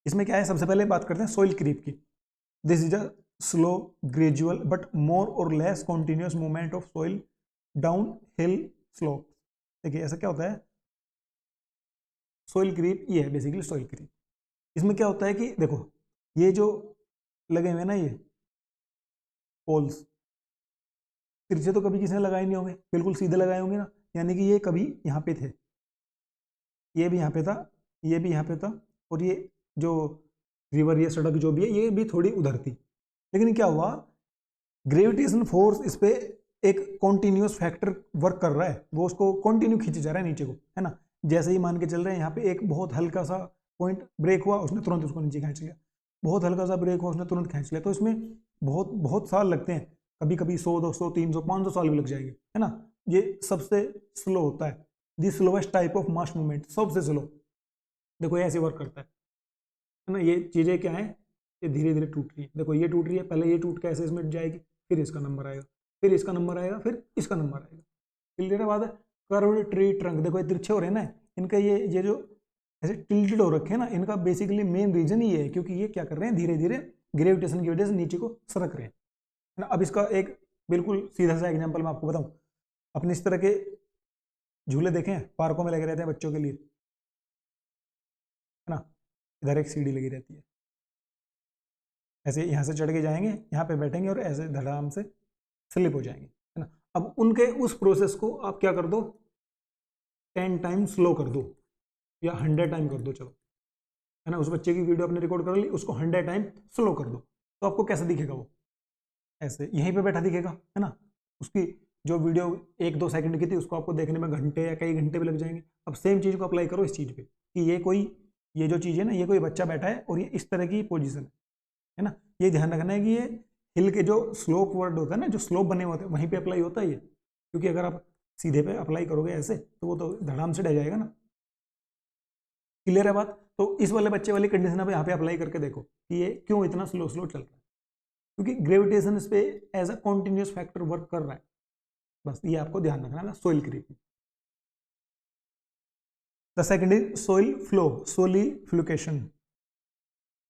इसमें क्या है, सबसे पहले बात करते हैं सोइल क्रीप की। This is a slow gradual but more or less continuous movement of soil downhill slope. देखिए ऐसा क्या होता है, सोइल क्रीप ये है बेसिकली सोइल क्रीप। इसमें क्या होता है कि देखो ये जो लगे हुए ना ये पोल्स, तिरछे तो कभी किसी ने लगाए नहीं होंगे, बिल्कुल सीधे लगाए होंगे ना, यानी कि ये कभी यहाँ पे थे, ये भी यहाँ पे था, ये भी यहाँ पे था, और ये जो रिवर या सड़क जो भी है ये भी थोड़ी उधर थी। लेकिन क्या हुआ, ग्रेविटेशन फोर्स इस पे एक कॉन्टिन्यूस फैक्टर वर्क कर रहा है, वो उसको कंटिन्यू खींचे जा रहा है नीचे को, है ना। जैसे ही मान के चल रहे हैं यहाँ पे एक बहुत हल्का सा पॉइंट ब्रेक हुआ, उसने तुरंत उसको नीचे खींच लिया, बहुत हल्का सा ब्रेक हुआ, उसने तुरंत खींच लिया। तो इसमें बहुत बहुत साल लगते हैं, कभी कभी 100, 200, 300, 500 साल भी लग जाएंगे, है ना। ये सबसे स्लो होता है, the slowest type of mass movement, सबसे स्लो। देखो ये ऐसे वर्क करता है ना। ये चीजें क्या है, ये धीरे धीरे टूट रही है। देखो ये टूट रही है, पहले ये टूट के ऐसे इसमें जाएगी, फिर इसका नंबर आएगा, फिर इसका नंबर आएगा, फिर इसका नंबर आएगा। क्लियर है बात है? कर्व्ड ट्री ट्रंक, देखो ये तिरछे हो रहे हैं ना, इनका ये जो ऐसे टिल्टेड हो रखे हैं ना, इनका बेसिकली मेन रीजन ये है, क्योंकि ये क्या कर रहे हैं, धीरे धीरे ग्रेविटेशन की वजह से नीचे को सरक रहे हैं, है ना। अब इसका एक बिल्कुल सीधा सा एग्जाम्पल मैं आपको बताऊं, अपने इस तरह के झूले देखे हैं पार्कों में लगे रहते हैं बच्चों के लिए, है ना। इधर एक सीढ़ी लगी रहती है, ऐसे यहाँ से चढ़ के जाएंगे, यहाँ पे बैठेंगे और ऐसे धड़ाम से स्लिप हो जाएंगे, है ना। अब उनके उस प्रोसेस को आप क्या कर दो, 10 टाइम स्लो कर दो या 100 टाइम कर दो, चलो, है ना। उस बच्चे की वीडियो आपने रिकॉर्ड कर ली, उसको 100 टाइम स्लो कर दो, तो आपको कैसा दिखेगा वो? ऐसे यहीं पे बैठा दिखेगा, है ना। उसकी जो वीडियो 1-2 सेकंड की थी, उसको आपको देखने में घंटे या कई घंटे भी लग जाएंगे। अब सेम चीज़ को अप्लाई करो इस चीज़ पे, कि ये जो चीज़ है ना, ये कोई बच्चा बैठा है और ये इस तरह की पोजीशन है ना। ये ध्यान रखना है कि ये हिल के जो स्लोप वर्ड होता है ना, जो स्लोप बने होते हैं, वहीं पे अप्लाई होता है ये, क्योंकि अगर आप सीधे पे अप्लाई करोगे ऐसे, तो वो तो धड़ाम से ढह जाएगा ना। क्लियर है बात? तो इस वाले बच्चे वाली कंडीशन आप यहाँ पे अप्लाई करके देखो कि ये क्यों इतना स्लो स्लो चल रहा है, क्योंकि ग्रेविटेशन इस पे as a continuous factor work कर रहा है। बस ये आपको ध्यान रखना है soil creep. The second is soil flow, solifluction.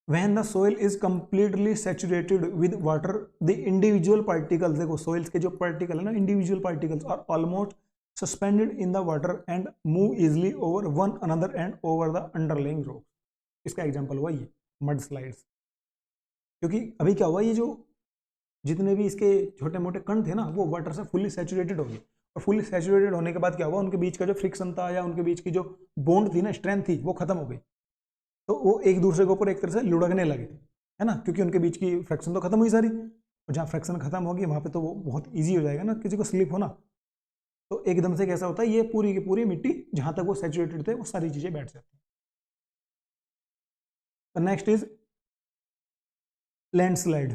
When the soil is completely saturated with water, the individual particles, देखो soils के जो particle है ना, individual particles are almost suspended in the water and move easily over one another and over the underlying rocks. इसका example हुआ ये mud slides. क्योंकि अभी क्या हुआ, ये जो जितने भी इसके छोटे मोटे कण थे ना, वो वाटर से फुल्ली सैचुरेटेड हो गए, और फुल्ली सैचुरेटेड होने के बाद क्या हुआ, उनके बीच का जो फ्रिक्शन था या उनके बीच की जो बॉन्ड थी ना, स्ट्रेंथ थी, वो खत्म हो गई। तो वो एक दूसरे के ऊपर एक तरह से लुढ़कने लगे, है ना, क्योंकि उनके बीच की फ्रैक्शन तो खत्म हुई सारी, और जहाँ फ्रैक्शन खत्म होगी वहाँ पे तो वो बहुत ईजी हो जाएगा ना किसी को स्लिप होना। तो एकदम से कैसा होता है, ये पूरी की पूरी मिट्टी जहाँ तक वो सैचुरेटेड थे वो सारी चीज़ें बैठ जाती हैं। नेक्स्ट इज लैंडस्लाइड,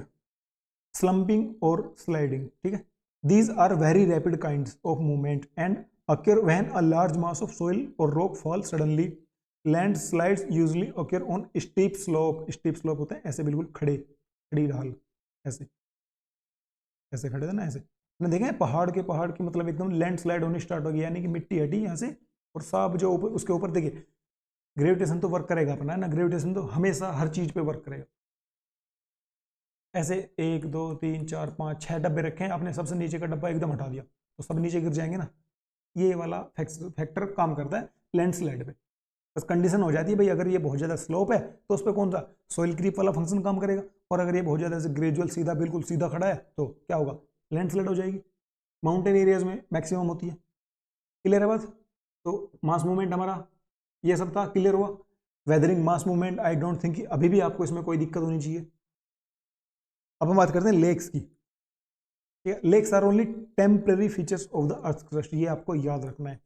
स्लम्पिंग और स्लाइडिंग, ठीक है। These are very rapid kinds of movement and occur when a large mass of soil or rock falls suddenly. Landslides usually occur on steep slope. Steep slope होते हैं ऐसे बिल्कुल खड़े, खड़ी ढाल, ऐसे ऐसे खड़े थे ना, ऐसे मैंने देखा है पहाड़ की मतलब एकदम लैंडस्लाइड होनी स्टार्ट हो गई, यानी कि मिट्टी हटी यहाँ से और सब जो ऊपर उसके ऊपर देखिए, ग्रेविटेशन तो वर्क करेगा अपना, है ना, ग्रेविटेशन तो हमेशा हर चीज पे वर्क करेगा। ऐसे 1 2 3 4 5 6 डब्बे रखे हैं, आपने सबसे नीचे का डब्बा एकदम हटा दिया तो सब नीचे गिर जाएंगे ना। ये वाला फैक्टर काम करता है लैंडस्लाइड पे। बस कंडीशन हो जाती है भाई, अगर ये बहुत ज़्यादा स्लोप है तो उस पर कौन सा सॉइल क्रीप वाला फंक्शन काम करेगा, और अगर ये बहुत ज़्यादा से ग्रेजुअल सीधा बिल्कुल सीधा खड़ा है तो क्या होगा, लैंडस्लाइड हो जाएगी। माउंटेन एरियाज में मैक्सिमम होती है। क्लियर है बात। तो मास मूवमेंट हमारा ये सब था, क्लियर हुआ। Weathering mass movement I don't think अभी भी आपको इसमें कोई दिक्कत होनी चाहिए। अब हम बात करते हैं लेक्स की। Lakes are only temporary features of the earth crust, ये आपको याद रखना है।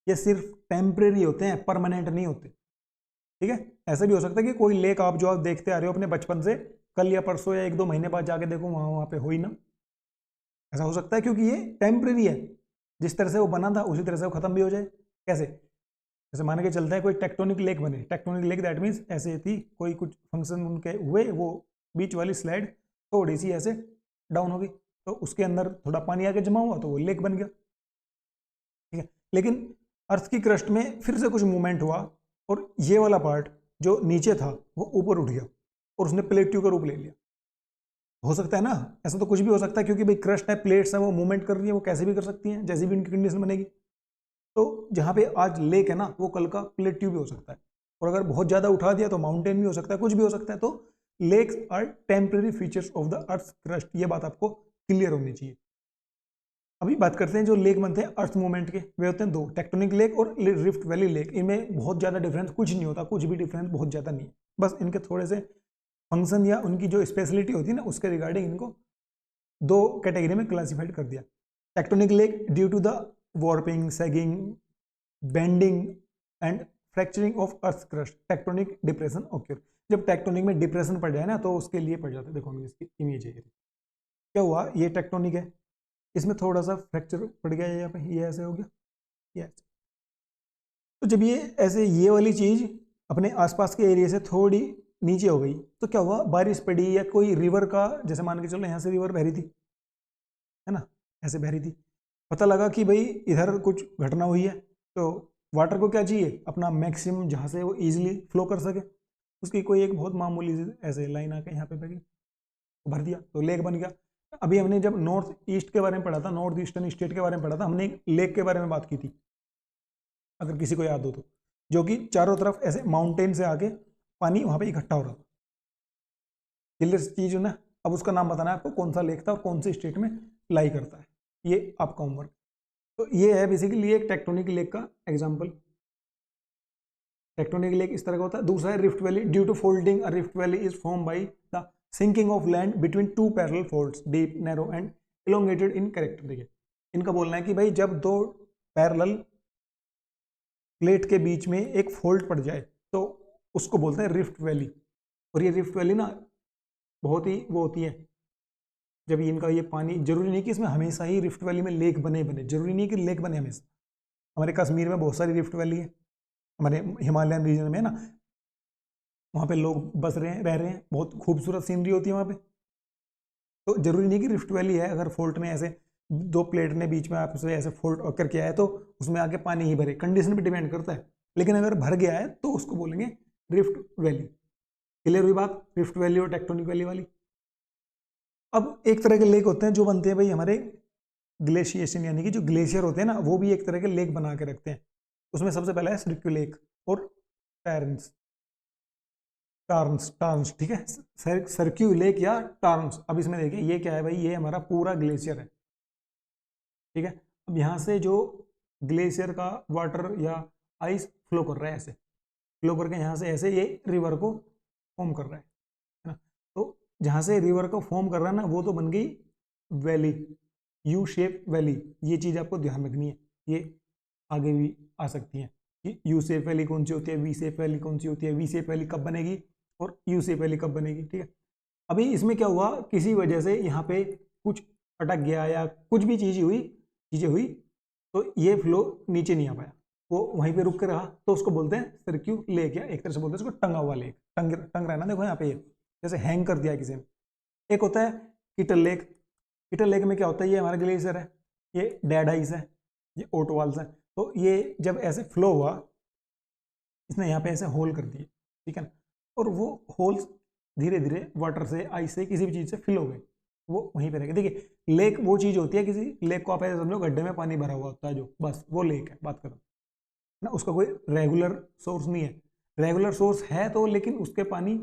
ये सिर्फ टेम्परेरी होते हैं, परमानेंट नहीं होते, ठीक है। ऐसा भी हो सकता है कि कोई लेक आप जो आप देखते आ रहे हो अपने बचपन से, कल या परसों या 1 2 महीने बाद जाके देखो वहां पे हो ही ना, ऐसा हो सकता है, क्योंकि ये टेम्परेरी है। जिस तरह से वो बना था उसी तरह से वो खत्म भी हो जाए। कैसे, जैसे मान के चलता है कोई टेक्टोनिक लेक बने, टेक्टोनिक लेक दैट मीन्स ऐसे थी, कोई कुछ फंक्शन उनके हुए, वो बीच वाली स्लाइड थोड़ी सी ऐसे डाउन हो गई तो उसके अंदर थोड़ा पानी आके जमा हुआ तो वो लेक बन गया, ठीक है। लेकिन अर्थ की क्रस्ट में फिर से कुछ मूवमेंट हुआ और ये वाला पार्ट जो नीचे था वो ऊपर उठ गया और उसने प्लेट्यू का रूप ले लिया। हो सकता है ना, ऐसा तो कुछ भी हो सकता है, क्योंकि भाई क्रस्ट है, प्लेट्स है, वो मूवमेंट कर रही है, वो कैसे भी कर सकती हैं जैसी भी उनकी कंडीशन बनेगी। तो जहाँ पे आज लेक है ना वो कल का प्लेट्यू भी हो सकता है, और अगर बहुत ज़्यादा उठा दिया तो माउंटेन भी हो सकता है, कुछ भी हो सकता है। तो lakes are temporary features of the earth crust, ये बात आपको क्लियर होनी चाहिए। अभी बात करते हैं जो लेक बनते हैं अर्थ मूवमेंट के, वे होते हैं 2, टेक्टोनिक लेक और रिफ्ट वैली लेक। इनमें बहुत ज़्यादा डिफरेंस कुछ नहीं होता, कुछ भी डिफरेंस बहुत ज़्यादा नहीं है, बस इनके थोड़े से फंक्शन या उनकी जो स्पेशलिटी होती है ना उसके रिगार्डिंग इनको 2 कैटेगरी में क्लासिफाइड कर दिया। Tectonic lake due to the warping, sagging, bending and fracturing of earth crust, tectonic depression occur. जब टेक्टोनिक में डिप्रेशन पड़ जाए ना तो उसके लिए पड़ जाता है। देखो हम इसकी इमेज है, क्या हुआ, ये टेक्टोनिक है, इसमें थोड़ा सा फ्रैक्चर पड़ गया है यहाँ पे, ये ऐसे हो गया, ये ऐसे। तो जब ये ऐसे ये वाली चीज अपने आसपास के एरिया से थोड़ी नीचे हो गई तो क्या हुआ, बारिश पड़ी या कोई रिवर का, जैसे मान के चलो यहाँ से रिवर बह रही थी, है ना, ऐसे बह रही थी, पता लगा कि भाई इधर कुछ घटना हुई है, तो वाटर को क्या चाहिए, अपना मैक्सिमम जहाँ से वो इजीली फ्लो कर सके, उसकी कोई एक बहुत मामूली ऐसे लाइन आके यहाँ पे बह गई, भर दिया तो लेक बन गया। अभी हमने जब नॉर्थ ईस्ट के बारे में पढ़ा था, नॉर्थ ईस्टर्न स्टेट के बारे में पढ़ा था, हमने एक लेक के बारे में बात की थी, अगर किसी को याद हो तो, जो कि चारों तरफ ऐसे माउंटेन से आके पानी वहां पे इकट्ठा हो रहा था। क्लियर चीज ना। अब उसका नाम बताना है आपको, कौन सा लेक था और कौन से स्टेट में लाई करता है, ये आपका होमवर्क। तो ये है बेसिकली एक टेक्टोनिक लेक का एग्जाम्पल। टेक्टोनिक लेक इस तरह का होता है। दूसरा है rift valley, due to folding a rift valley is form by the sinking of land between 2 parallel folds, deep, narrow and elongated in character. देखिए इनका बोलना है कि भाई जब 2 पैरेलल प्लेट के बीच में एक फोल्ड पड़ जाए तो उसको बोलते हैं रिफ्ट वैली। और ये रिफ्ट वैली ना बहुत ही वो होती है, जब इनका ये पानी, जरूरी नहीं कि इसमें हमेशा ही रिफ्ट वैली में लेक बने, जरूरी नहीं कि लेक बने हमेशा। हमारे कश्मीर में बहुत सारी रिफ्ट वैली है, हमारे हिमालयन रीजन में है ना, वहाँ पे लोग बस रह रहे हैं, बहुत खूबसूरत सीनरी होती है वहाँ पे। तो जरूरी नहीं कि रिफ्ट वैली है, अगर फोल्ट में ऐसे 2 प्लेट ने बीच में आपसे ऐसे फोल्ट करके आए तो उसमें आके पानी ही भरे, कंडीशन पे डिपेंड करता है। लेकिन अगर भर गया है तो उसको बोलेंगे रिफ्ट वैली। क्लियर हुई बात, रिफ्ट वैली और टेक्टोनिक वैली वाली। अब एक तरह के लेक होते हैं जो बनते हैं भाई हमारे ग्लेशिएशन, यानी कि जो ग्लेशियर होते हैं ना वो भी एक तरह के लेक बना के रखते हैं। उसमें सबसे पहला है सर्क्यू लेक और टैरेंस, टार्न्स, टार्न्स, ठीक है, सर्क्यू लेक या टार्न्स। अब इसमें देखिए ये क्या है भाई, ये हमारा पूरा ग्लेशियर है, ठीक है। अब यहाँ से जो ग्लेशियर का वाटर या आइस फ्लो कर रहा है ऐसे, फ्लो करके यहाँ से ऐसे ये रिवर को फॉर्म कर रहा है ना। तो जहाँ से रिवर को फॉर्म कर रहा है ना, वो तो बन गई वैली, यू शेप वैली। ये चीज़ आपको ध्यान रखनी है, ये आगे भी आ सकती है कि यू शेप वैली कौन सी होती है, वी शेप वैली कौन सी होती है, वी शेप वैली कब बनेगी और यू शेप वैली कब बनेगी, ठीक है। अभी इसमें क्या हुआ, किसी वजह से यहाँ पे कुछ अटक गया या कुछ भी चीज़ें हुई तो ये फ्लो नीचे नहीं आ पाया, वो वहीं पे रुक के रहा, तो उसको बोलते हैं सर्क्यू लेक, या एक तरह से बोलते हैं उसको टंगा हुआ लेक। टंग रहा है ना, देखो यहाँ पे ये जैसे हैंग कर दिया किसी ने। एक होता है कीटल लेक। कीटल लेक में क्या होता है, ये हमारा ग्लेशियर है, ये डेड आइस है, ये ओटवाल्स है। तो ये जब ऐसे फ्लो हुआ, इसने यहाँ पे ऐसे होल कर दिए, ठीक है ना, और वो होल्स धीरे धीरे वाटर से, आइस से, किसी भी चीज़ से फिल हो गए, वो वहीं पे रहेगा। देखिए लेक वो चीज़ होती है, किसी लेक को आप ऐसे समझो गड्ढे में पानी भरा हुआ होता है जो, बस वो लेक है, बात करो ना। उसका कोई रेगुलर सोर्स नहीं है, रेगुलर सोर्स है तो, लेकिन उसके पानी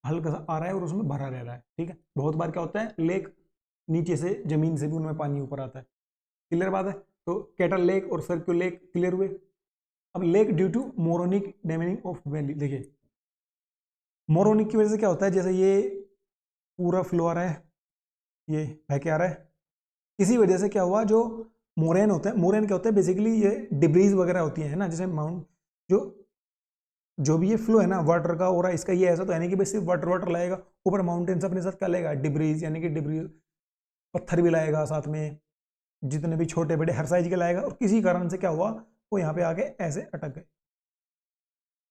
हल्का सा आ रहा है और उसमें भरा रह रहा है, ठीक है। बहुत बार क्या होता है, लेक नीचे से, जमीन से भी उनमें पानी ऊपर आता है, क्लियर बात है। तो कैटल लेक और सर्क्यू लेक क्लियर हुए। अब lake due to morainic damaging of valley, देखिए मोरोनिक की वजह से क्या होता है, जैसे ये पूरा फ्लो आ रहा है, ये बह के आ रहा है, इसी वजह से क्या हुआ, जो मोरेन होता है, मोरेन क्या होता है बेसिकली, ये डिब्रीज वगैरह होती है ना, जैसे माउंट जो जो भी ये फ्लो है ना वाटर का हो रहा है, इसका ये ऐसा तो है नहीं कि बस सिर्फ वाटर वाटर लाएगा, ऊपर माउंटेन्स अपने साथ क्या लाएगा, डिब्रीज, यानी कि डिब्रीज पत्थर भी लाएगा साथ में, जितने भी छोटे बड़े हर साइज के लाएगा, और किसी कारण से क्या हुआ, वो यहाँ पे आके ऐसे अटक गए,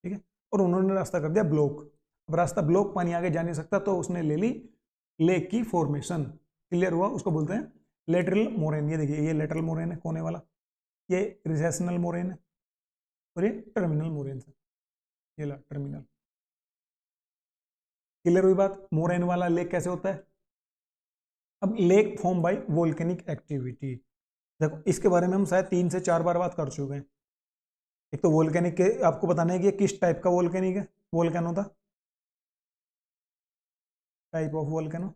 ठीक है, और उन्होंने रास्ता कर दिया ब्लॉक। अब रास्ता ब्लॉक, पानी आगे जा नहीं सकता, तो उसने ले ली लेक की फॉर्मेशन, क्लियर हुआ, उसको बोलते हैं लेटरल मोरेन। ये देखिए ये लेटरल मोरेन है कोने वाला, ये रिसेशनल मोरेन है, और ये टर्मिनल मोरेन है, ये ला टर्मिनल। क्लियर हुई बात, मोरेन वाला लेक कैसे होता है। अब lake form by volcanic activity, देखो इसके बारे में हम शायद 3 से 4 बार बात कर चुके हैं। एक तो वोल्केनिक के आपको बताना है कि ये किस टाइप का वोल्केनिक है, वोल्केनो था, टाइप ऑफ वोल्केनो,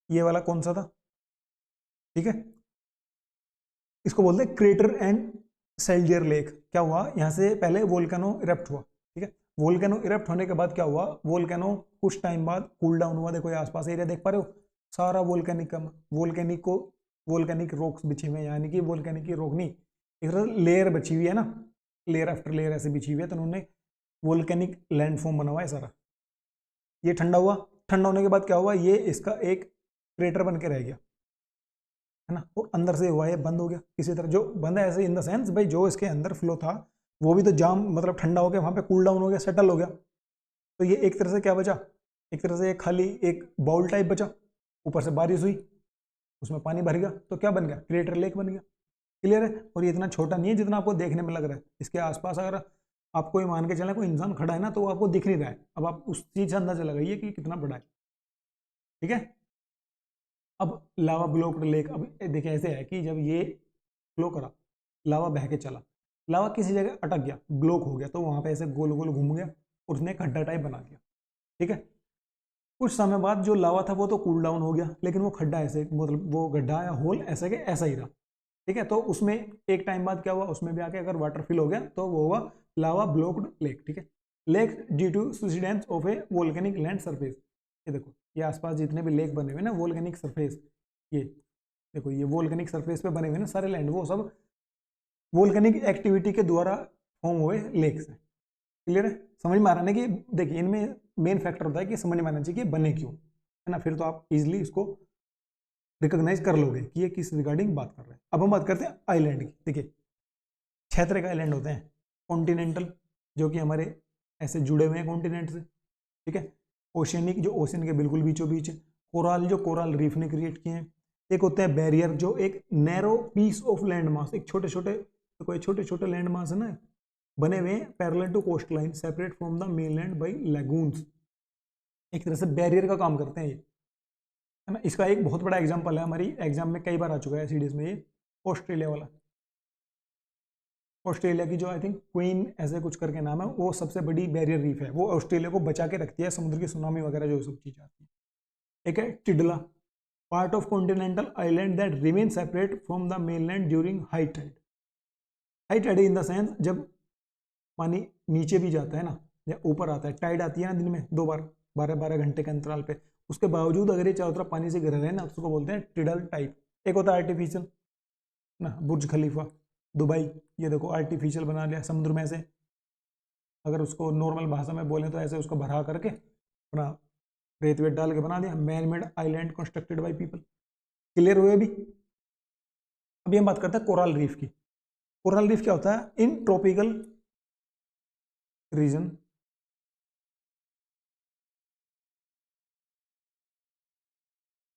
ये वाला कौन सा था, ठीक है। इसको बोलते हैं क्रेटर एंड सेल्डियर लेक। क्या हुआ, यहाँ से पहले वोल्केनो इरप्ट हुआ, ठीक है, वोल्केनो इरप्ट होने के बाद क्या हुआ, वोल्केनो कुछ टाइम बाद कूल डाउन हुआ। देखो ये आसपास एरिया देख पा रहे हो, सारा वोल्केनिक का, वोल्केनिक रॉक्स बिछे हुए हैं, यानी कि वोल्केनिक की रॉक नहीं, एक तरह लेयर बची हुई है ना, लेयर आफ्टर लेयर ऐसे बिछी हुई है, तो उन्होंने वोल्केनिक लैंडफॉर्म बना हुआ है सारा। ये ठंडा हुआ, ठंडा होने के बाद क्या हुआ, ये इसका एक क्रेटर बन के रह गया, है ना, और अंदर से हुआ ये बंद हो गया किसी तरह, जो बंद है ऐसे इन द सेंस भाई, जो इसके अंदर फ्लो था वो भी तो जाम, मतलब ठंडा हो गया, वहां पे कूल डाउन हो गया, सेटल हो गया। तो ये एक तरह से क्या बचा, एक तरह से खाली एक बाउल टाइप बचा, ऊपर से बारिश हुई, उसमें पानी भर गया, तो क्या बन गया, क्रिएटर लेक बन गया, क्लियर है। और ये इतना छोटा नहीं है जितना आपको देखने में लग रहा है, इसके आसपास अगर आपको ये मान के चले कोई इंसान खड़ा है ना, तो वो आपको दिख नहीं रहा है, अब आप उस चीज से अंदाजा लगाइए कि कितना बड़ा है, ठीक है। अब लावा ब्लॉक्ड लेक, अब देखिए ऐसे है कि जब ये फ्लो करा, लावा बह के चला, लावा किसी जगह अटक गया, ब्लॉक हो गया, तो वहां पे ऐसे गोल गोल घूम गया और उसने एक खड्डा टाइप बना दिया, ठीक है। कुछ समय बाद जो लावा था वो तो कूल डाउन हो गया, लेकिन वो खड्डा ऐसे, मतलब वो गड्ढा या होल ऐसे के ऐसा ही रहा, ठीक है। तो उसमें एक टाइम बाद क्या हुआ, उसमें भी आके अगर वाटर फिल हो गया तो वो हुआ लावा ब्लॉक्ड लेक, ठीक है। Lake due to subsidence of a volcanic land surface, ये देखो ये आसपास जितने भी लेक बने हुए ना वोल्केनिक सरफेस, ये देखो ये वोल्केनिक सरफेस पे बने हुए ना सारे लैंड, वो सब वोल्केनिक एक्टिविटी के द्वारा फॉर्म हुए लेक्स हैं, क्लियर है। समझ में आ रहा है ना कि देखिए इनमें मेन फैक्टर होता है कि समझ में आना चाहिए कि बने क्यों, है ना, फिर तो आप इजिली इसको रिकॉग्नाइज कर लोगे कि ये किस रिगार्डिंग बात कर रहे हैं। अब हम बात करते हैं आइलैंड की, देखिए 6 तरह के आइलैंड होते हैं, कॉन्टिनेंटल जो कि हमारे ऐसे जुड़े हुए हैं कॉन्टिनेंट से, ठीक है, ओशियनिक जो ओशियन के बिल्कुल बीचों बीच है, कोराल जो कोरल रीफ ने क्रिएट किए हैं, एक होते हैं बैरियर जो एक narrow piece of land mass, एक छोटे छोटे, कोई छोटे छोटे लैंड मास है ना बने हुए हैं parallel to coastline separate from the mainland by lagoons, एक तरह से बैरियर का काम करते हैं ये, है ना। इसका एक बहुत बड़ा एग्जांपल है, हमारी एग्जाम में कई बार आ चुका है सीडीएस में, ये ऑस्ट्रेलिया वाला, ऑस्ट्रेलिया की जो आई थिंक क्वीन ऐसे कुछ करके नाम है, वो सबसे बड़ी बैरियर रीफ है, वो ऑस्ट्रेलिया को बचा के रखती है समुद्र की सुनामी वगैरह जो सब चीज़ आती है। एक है tidal, part of continental island that remain separate from the mainland during high tide, high tide in the sense जब पानी नीचे भी जाता है ना या ऊपर आता है, टाइड आती है ना दिन में 2 बार 12-12 घंटे के अंतराल पे, उसके बावजूद अगर ये चारों तरफ पानी से घिरा रहे हैं ना, उसको बोलते हैं टिडल टाइप। एक होता है आर्टिफिशियल ना, बुर्ज खलीफा दुबई, ये देखो आर्टिफिशियल बना लिया समुद्र में से, अगर उसको नॉर्मल भाषा में बोलें तो ऐसे उसको भरा करके अपना रेत वेत डाल के बना दिया, man made island constructed by people. Clear हुए अभी? अभी हम बात करते हैं कोरल रीफ की। कोरल रीफ क्या होता है? In tropical region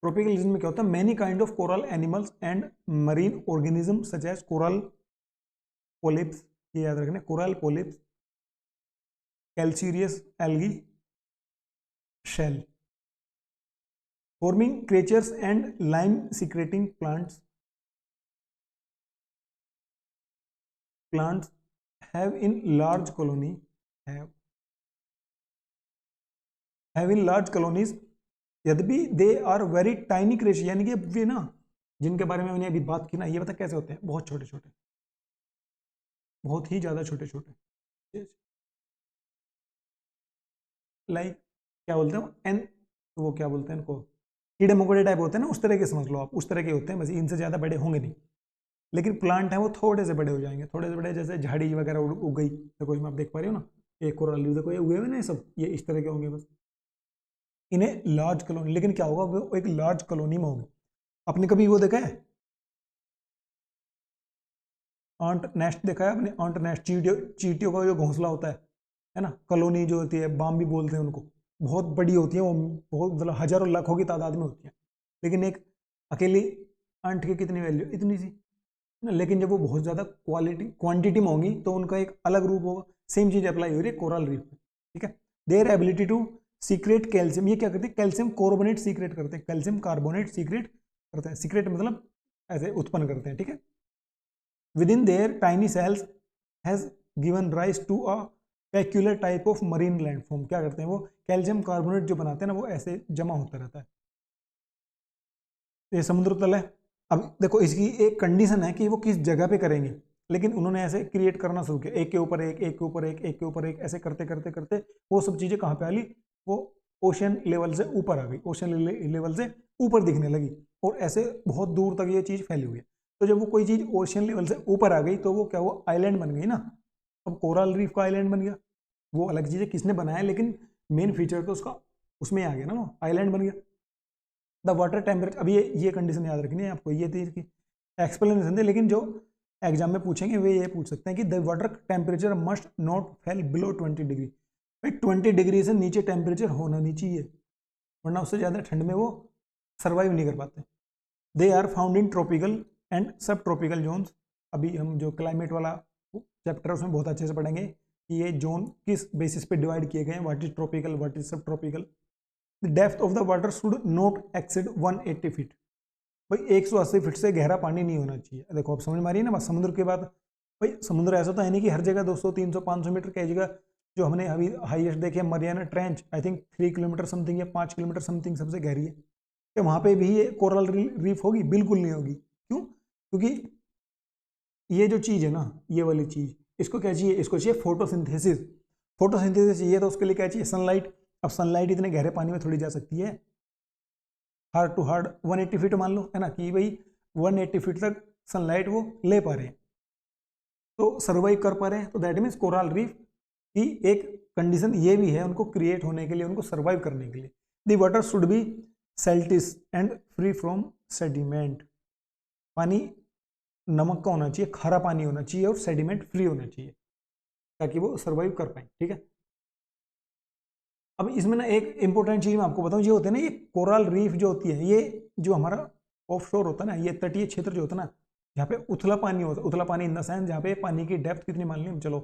tropical region में क्या होता है? Many kind of coral animals and marine organism such as coral polyps, ये याद रखना, coral polyps, calcareous algae, shell, forming creatures and lime secreting plants have in large colony have in large colonies, यद्यपि they are very tiny creature, यानी कि वे ना, जिनके बारे में मैंने अभी बात की ना, ये पता कैसे होते हैं? बहुत छोटे छोटे, बहुत ही ज्यादा छोटे छोटे, लाइक क्या बोलते हैं एन, वो क्या बोलते हैं इनको, कीड़े मकोड़े टाइप होते हैं ना, उस तरह के समझ लो आप, उस तरह के होते हैं बस, इनसे ज़्यादा बड़े होंगे नहीं। लेकिन प्लांट है वो थोड़े से बड़े हो जाएंगे, थोड़े से बड़े, जैसे झाड़ी वगैरह उग गई, देखो इसमें आप देख पा रहे हो ना, एक कोरल लीफ देखो, ये उगे हुए ना, ये सब ये इस तरह के होंगे बस, इन्हें लार्ज कॉलोनी। लेकिन क्या होगा, वो एक लार्ज कॉलोनी में होगी। आपने कभी वो देखा है आंट नेस्ट? देखा है आपने आंट नेस्ट? चींटियों का जो घोंसला होता है ना, कॉलोनी जो होती है, बाम्बी बोलते हैं उनको, बहुत बड़ी होती है वो, बहुत मतलब हजारों लाखों की तादाद में होती है। लेकिन एक अकेली आंट की कितनी वैल्यू? इतनी सी ना। लेकिन जब वो बहुत ज़्यादा क्वांटिटी में होंगी तो उनका एक अलग रूप होगा। सेम चीज़ अप्लाई हो रही है कोरल रीफ पे, ठीक है। Their ability to secrete calcium, ये क्या करते हैं? कैल्शियम कार्बोनेट सीक्रेट करते हैं, कैल्शियम कार्बोनेट सीक्रेट करते हैं, सीक्रेट मतलब ऐसे उत्पन्न करते हैं, ठीक है। within their tiny cells has given rise to a peculiar type of marine landform। क्या करते हैं वो? कैल्शियम कार्बोनेट जो बनाते हैं ना, वो ऐसे जमा होता रहता है। ये समुद्र तल है। अब देखो इसकी एक कंडीशन है कि वो किस जगह पे करेंगे, लेकिन उन्होंने ऐसे क्रिएट करना शुरू किया, एक के ऊपर एक, एक के ऊपर एक, एक के ऊपर एक, ऐसे करते करते करते वो सब चीजें कहाँ पे आ ली? वो ओशन लेवल से ऊपर आ गई, ओशन लेवल से ऊपर दिखने लगी, और ऐसे बहुत दूर तक ये चीज फैली हुई है। तो जब वो कोई चीज ओशन लेवल से ऊपर आ गई तो वो क्या हुआ? आइलैंड बन गई ना। अब कोरल रीफ का आइलैंड बन गया, वो अलग चीज है किसने बनाया, लेकिन मेन फीचर तो उसका उसमें आ गया ना, वो आइलैंड बन गया। द वाटर टेम्परेचर, अब ये कंडीशन याद रखनी है आपको, ये थी इसकी एक्सप्लेनेशन थी, लेकिन जो एग्जाम में पूछेंगे वे ये पूछ सकते हैं कि the water temperature must not fail below 20 degree. भाई 20 डिग्री से नीचे टेम्परेचर होना नहीं चाहिए, वरना उससे ज़्यादा ठंड में वो सर्वाइव नहीं कर पाते। They are found in tropical and subtropical zones. अभी हम जो क्लाइमेट वाला चैप्टर है उसमें बहुत अच्छे से पढ़ेंगे कि ये जोन किस बेसिस पे डिवाइड किए गए हैं, what is tropical, what is subtropical. The depth of the water should not exceed 180 feet. भाई 180 फीट से गहरा पानी नहीं होना चाहिए। देखो आप समझ में आ रही है ना बात समुद्र के बाद। भाई समुद्र ऐसा तो है नहीं कि हर जगह 200 300 500 मीटर की जगह, जो हमने अभी हाईएस्ट देखे Mariana trench, I think 3 kilometre something या 5 किलोमीटर समथिंग सबसे गहरी है, क्या वहाँ पे भी ये कोरल रीफ होगी? बिल्कुल नहीं होगी। क्यों? क्योंकि ये जो चीज़ है ना, ये वाली चीज़, इसको क्या चाहिए? इसको चाहिए फोटोसिंथेसिस। फोटोसिंथेसिस चाहिए तो उसके लिए क्या चाहिए? सनलाइट। अब सनलाइट इतने गहरे पानी में थोड़ी जा सकती है, हार्ड टू हार्ड 180 फीट मान लो, है ना, कि भाई 180 फीट तक सनलाइट वो ले पा रहे हैं, तो सर्वाइव कर पा रहे हैं। तो दैट मीन्स कोरल रीफ की एक कंडीशन ये भी है उनको क्रिएट होने के लिए, उनको सर्वाइव करने के लिए, the water should be saltish and free from sediment. पानी नमक का होना चाहिए, खारा पानी होना चाहिए, और सेडिमेंट फ्री होना चाहिए, ताकि वो सर्वाइव कर पाए, ठीक है। अब इसमें ना एक इंपॉर्टेंट चीज मैं आपको बताऊं, ये होते हैं ना, ये कोरल रीफ जो होती है, ये जो हमारा ऑफ शोर होता है ना, ये तटीय क्षेत्र जो होता है ना, यहाँ पे उथला पानी होता है, उथला पानी इन द सेंस जहाँ पे पानी की डेप्थ कितनी मान ली, चलो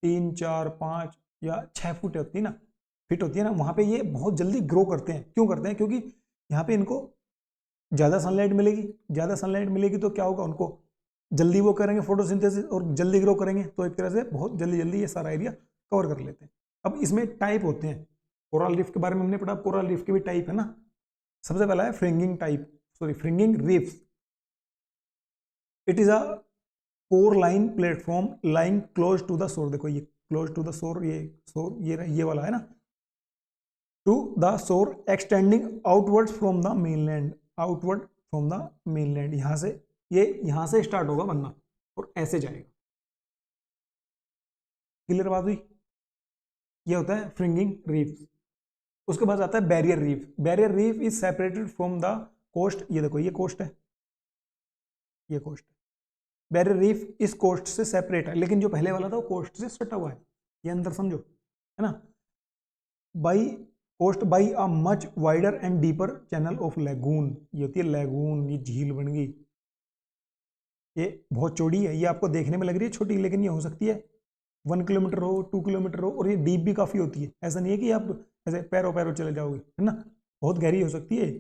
3 4 5 या 6 फुट होती है ना, फिट होती है ना, वहाँ पे ये बहुत जल्दी ग्रो करते हैं। क्यों करते हैं? क्योंकि यहाँ पे इनको ज़्यादा सनलाइट मिलेगी, ज़्यादा सनलाइट मिलेगी तो क्या होगा, उनको जल्दी वो करेंगे फोटोसिंथेसिस और जल्दी ग्रो करेंगे, तो एक तरह से बहुत जल्दी जल्दी ये सारा एरिया कवर कर लेते हैं। अब इसमें टाइप होते हैं, कोरल रीफ के बारे में हमने पढ़ा, कोरल रीफ के भी टाइप है ना। सबसे पहला है fringing type, sorry fringing reefs. It is a coralline platform lying close to the shore, देखो ये क्लोज टू द शोर, ये वाला है ना, to the shore extending outward from the mainland, outward from the mainland, यहाँ से, ये यहाँ से स्टार्ट होगा बनना और ऐसे जाएगा। क्लियर बात हुई? ये होता है फ्रिंगिंग रीफ। उसके बाद आता है barrier reef. Barrier reef is separated from the coast, ये देखो ये कोस्ट है, ये कोस्ट है। बैरियर रीफ इस कोस्ट से सेपरेट है, लेकिन जो पहले वाला था वो कोस्ट से सटा हुआ है, ये अंदर समझो, है ना। By coast by a much wider and deeper channel of lagoon, ये होती है लैगून, ये झील बन गई, ये बहुत चौड़ी है, ये आपको देखने में लग रही है छोटी, लेकिन ये हो सकती है 1 किलोमीटर हो, 2 किलोमीटर हो, और ये डीप भी काफ़ी होती है। ऐसा नहीं है कि आप ऐसे पैरों पैरों चले जाओगे, है ना, बहुत गहरी हो सकती है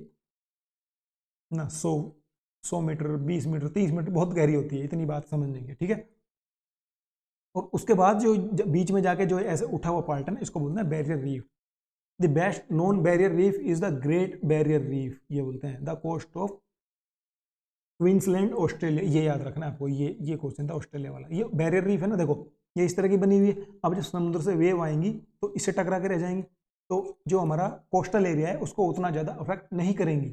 ना, 100 मीटर, 20 मीटर, 30 मीटर, बहुत गहरी होती है, इतनी बात समझ लेंगे, ठीक है। और उसके बाद जो बीच में जाके जो ऐसे उठा हुआ पार्ट है ना, इसको बोलते हैं barrier reef. The best known barrier reef is the great barrier reef, ये बोलते हैं, the coast of Queensland Australia, ये याद रखना है आपको, ये क्वेश्चन था ऑस्ट्रेलिया वाला। ये बैरियर रीफ है ना, देखो ये इस तरह की बनी हुई है, अब जब समुद्र से वेव आएंगी तो इससे टकरा के रह जाएंगी, तो जो हमारा कोस्टल एरिया है उसको उतना ज़्यादा अफेक्ट नहीं करेंगी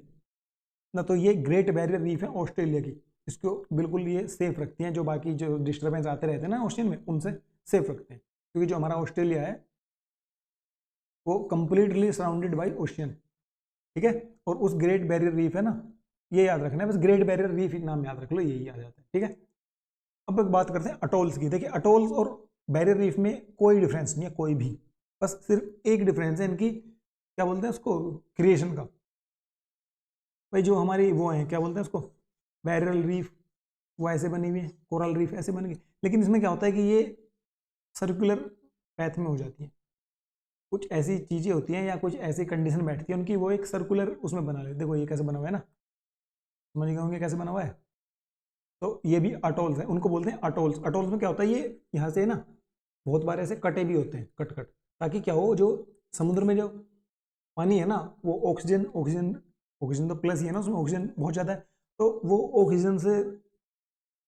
ना। तो ये ग्रेट बैरियर रीफ है ऑस्ट्रेलिया की, इसको बिल्कुल ये सेफ रखती हैं, जो बाकी जो डिस्टर्बेंस आते रहते हैं ना ओशन में, उनसे सेफ रखते हैं, क्योंकि जो हमारा ऑस्ट्रेलिया है वो कंप्लीटली सराउंडेड बाई ओशियन, ठीक है। और उस ग्रेट बैरियर रीफ है ना, ये याद रखना है, बस ग्रेट बैरियर रीफ नाम याद रख लो, यही आ जाता है, ठीक है। अब एक बात करते हैं अटोल्स की। देखिए अटोल्स और बैरियर रीफ में कोई डिफरेंस नहीं है, कोई भी, बस सिर्फ एक डिफरेंस है इनकी, क्या बोलते हैं उसको, क्रिएशन का। भाई जो हमारी वो है, क्या बोलते हैं उसको, बैरियर रीफ, वो ऐसे बनी हुई है, कोरल रीफ ऐसे बन गई, लेकिन इसमें क्या होता है कि ये सर्कुलर पैथ में हो जाती है, कुछ ऐसी चीज़ें होती हैं या कुछ ऐसी कंडीशन बैठती है उनकी, वो एक सर्कुलर उसमें बना लेते। देखो ये कैसे बना हुआ है ना, समझ गए होंगे कैसे बना हुआ है। तो ये भी अटोल्स है, उनको बोलते हैं अटोल्स। अटोल्स में क्या होता है, ये यहाँ से ना बहुत बार ऐसे कटे भी होते हैं, कट कट, ताकि क्या हो, जो समुद्र में जो पानी है ना, वो ऑक्सीजन ऑक्सीजन ऑक्सीजन तो प्लस ही है ना, उसमें ऑक्सीजन बहुत ज़्यादा है, तो वो ऑक्सीजन से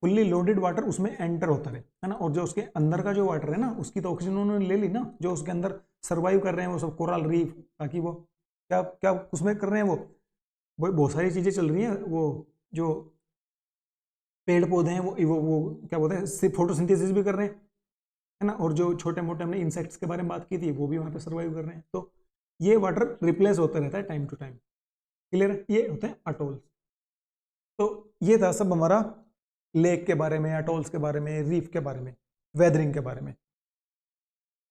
फुल्ली लोडेड वाटर उसमें एंटर होता है ना। और जो उसके अंदर का जो वाटर है ना, उसकी तो ऑक्सीजन उन्होंने ले ली ना, जो उसके अंदर सर्वाइव कर रहे हैं वो सब कोरल रीफ, ताकि वो क्या क्या उसमें कर रहे हैं, वो बहुत सारी चीज़ें चल रही हैं, वो जो पेड़ पौधे हैं वो क्या बोलते हैं, फोटोसिंथेसिस भी कर रहे हैं, है ना। और जो छोटे मोटे हमने इंसेक्ट्स के बारे में बात की थी, वो भी वहाँ पे सर्वाइव कर रहे हैं, तो ये वाटर रिप्लेस होता रहता है टाइम टू टाइम। क्लियर है, ये होते हैं अटोल्स। तो ये था सब हमारा लेक के बारे में, अटोल्स के बारे में, रीफ के बारे में, वेदरिंग के बारे में।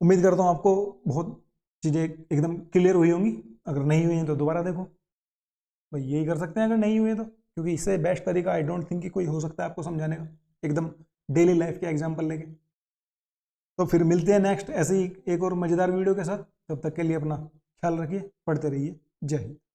उम्मीद करता हूँ आपको बहुत चीज़ें एकदम क्लियर हुई होंगी, अगर नहीं हुई हैं तो दोबारा देखो, भाई यही कर सकते हैं अगर नहीं हुए तो, क्योंकि इससे बेस्ट तरीका आई डोंट थिंक कि कोई हो सकता है आपको समझाने का, एकदम डेली लाइफ के एग्जाम्पल लेके। तो फिर मिलते हैं नेक्स्ट ऐसे ही एक और मज़ेदार वीडियो के साथ, तब तक के लिए अपना ख्याल रखिए, पढ़ते रहिए, जय हिंद।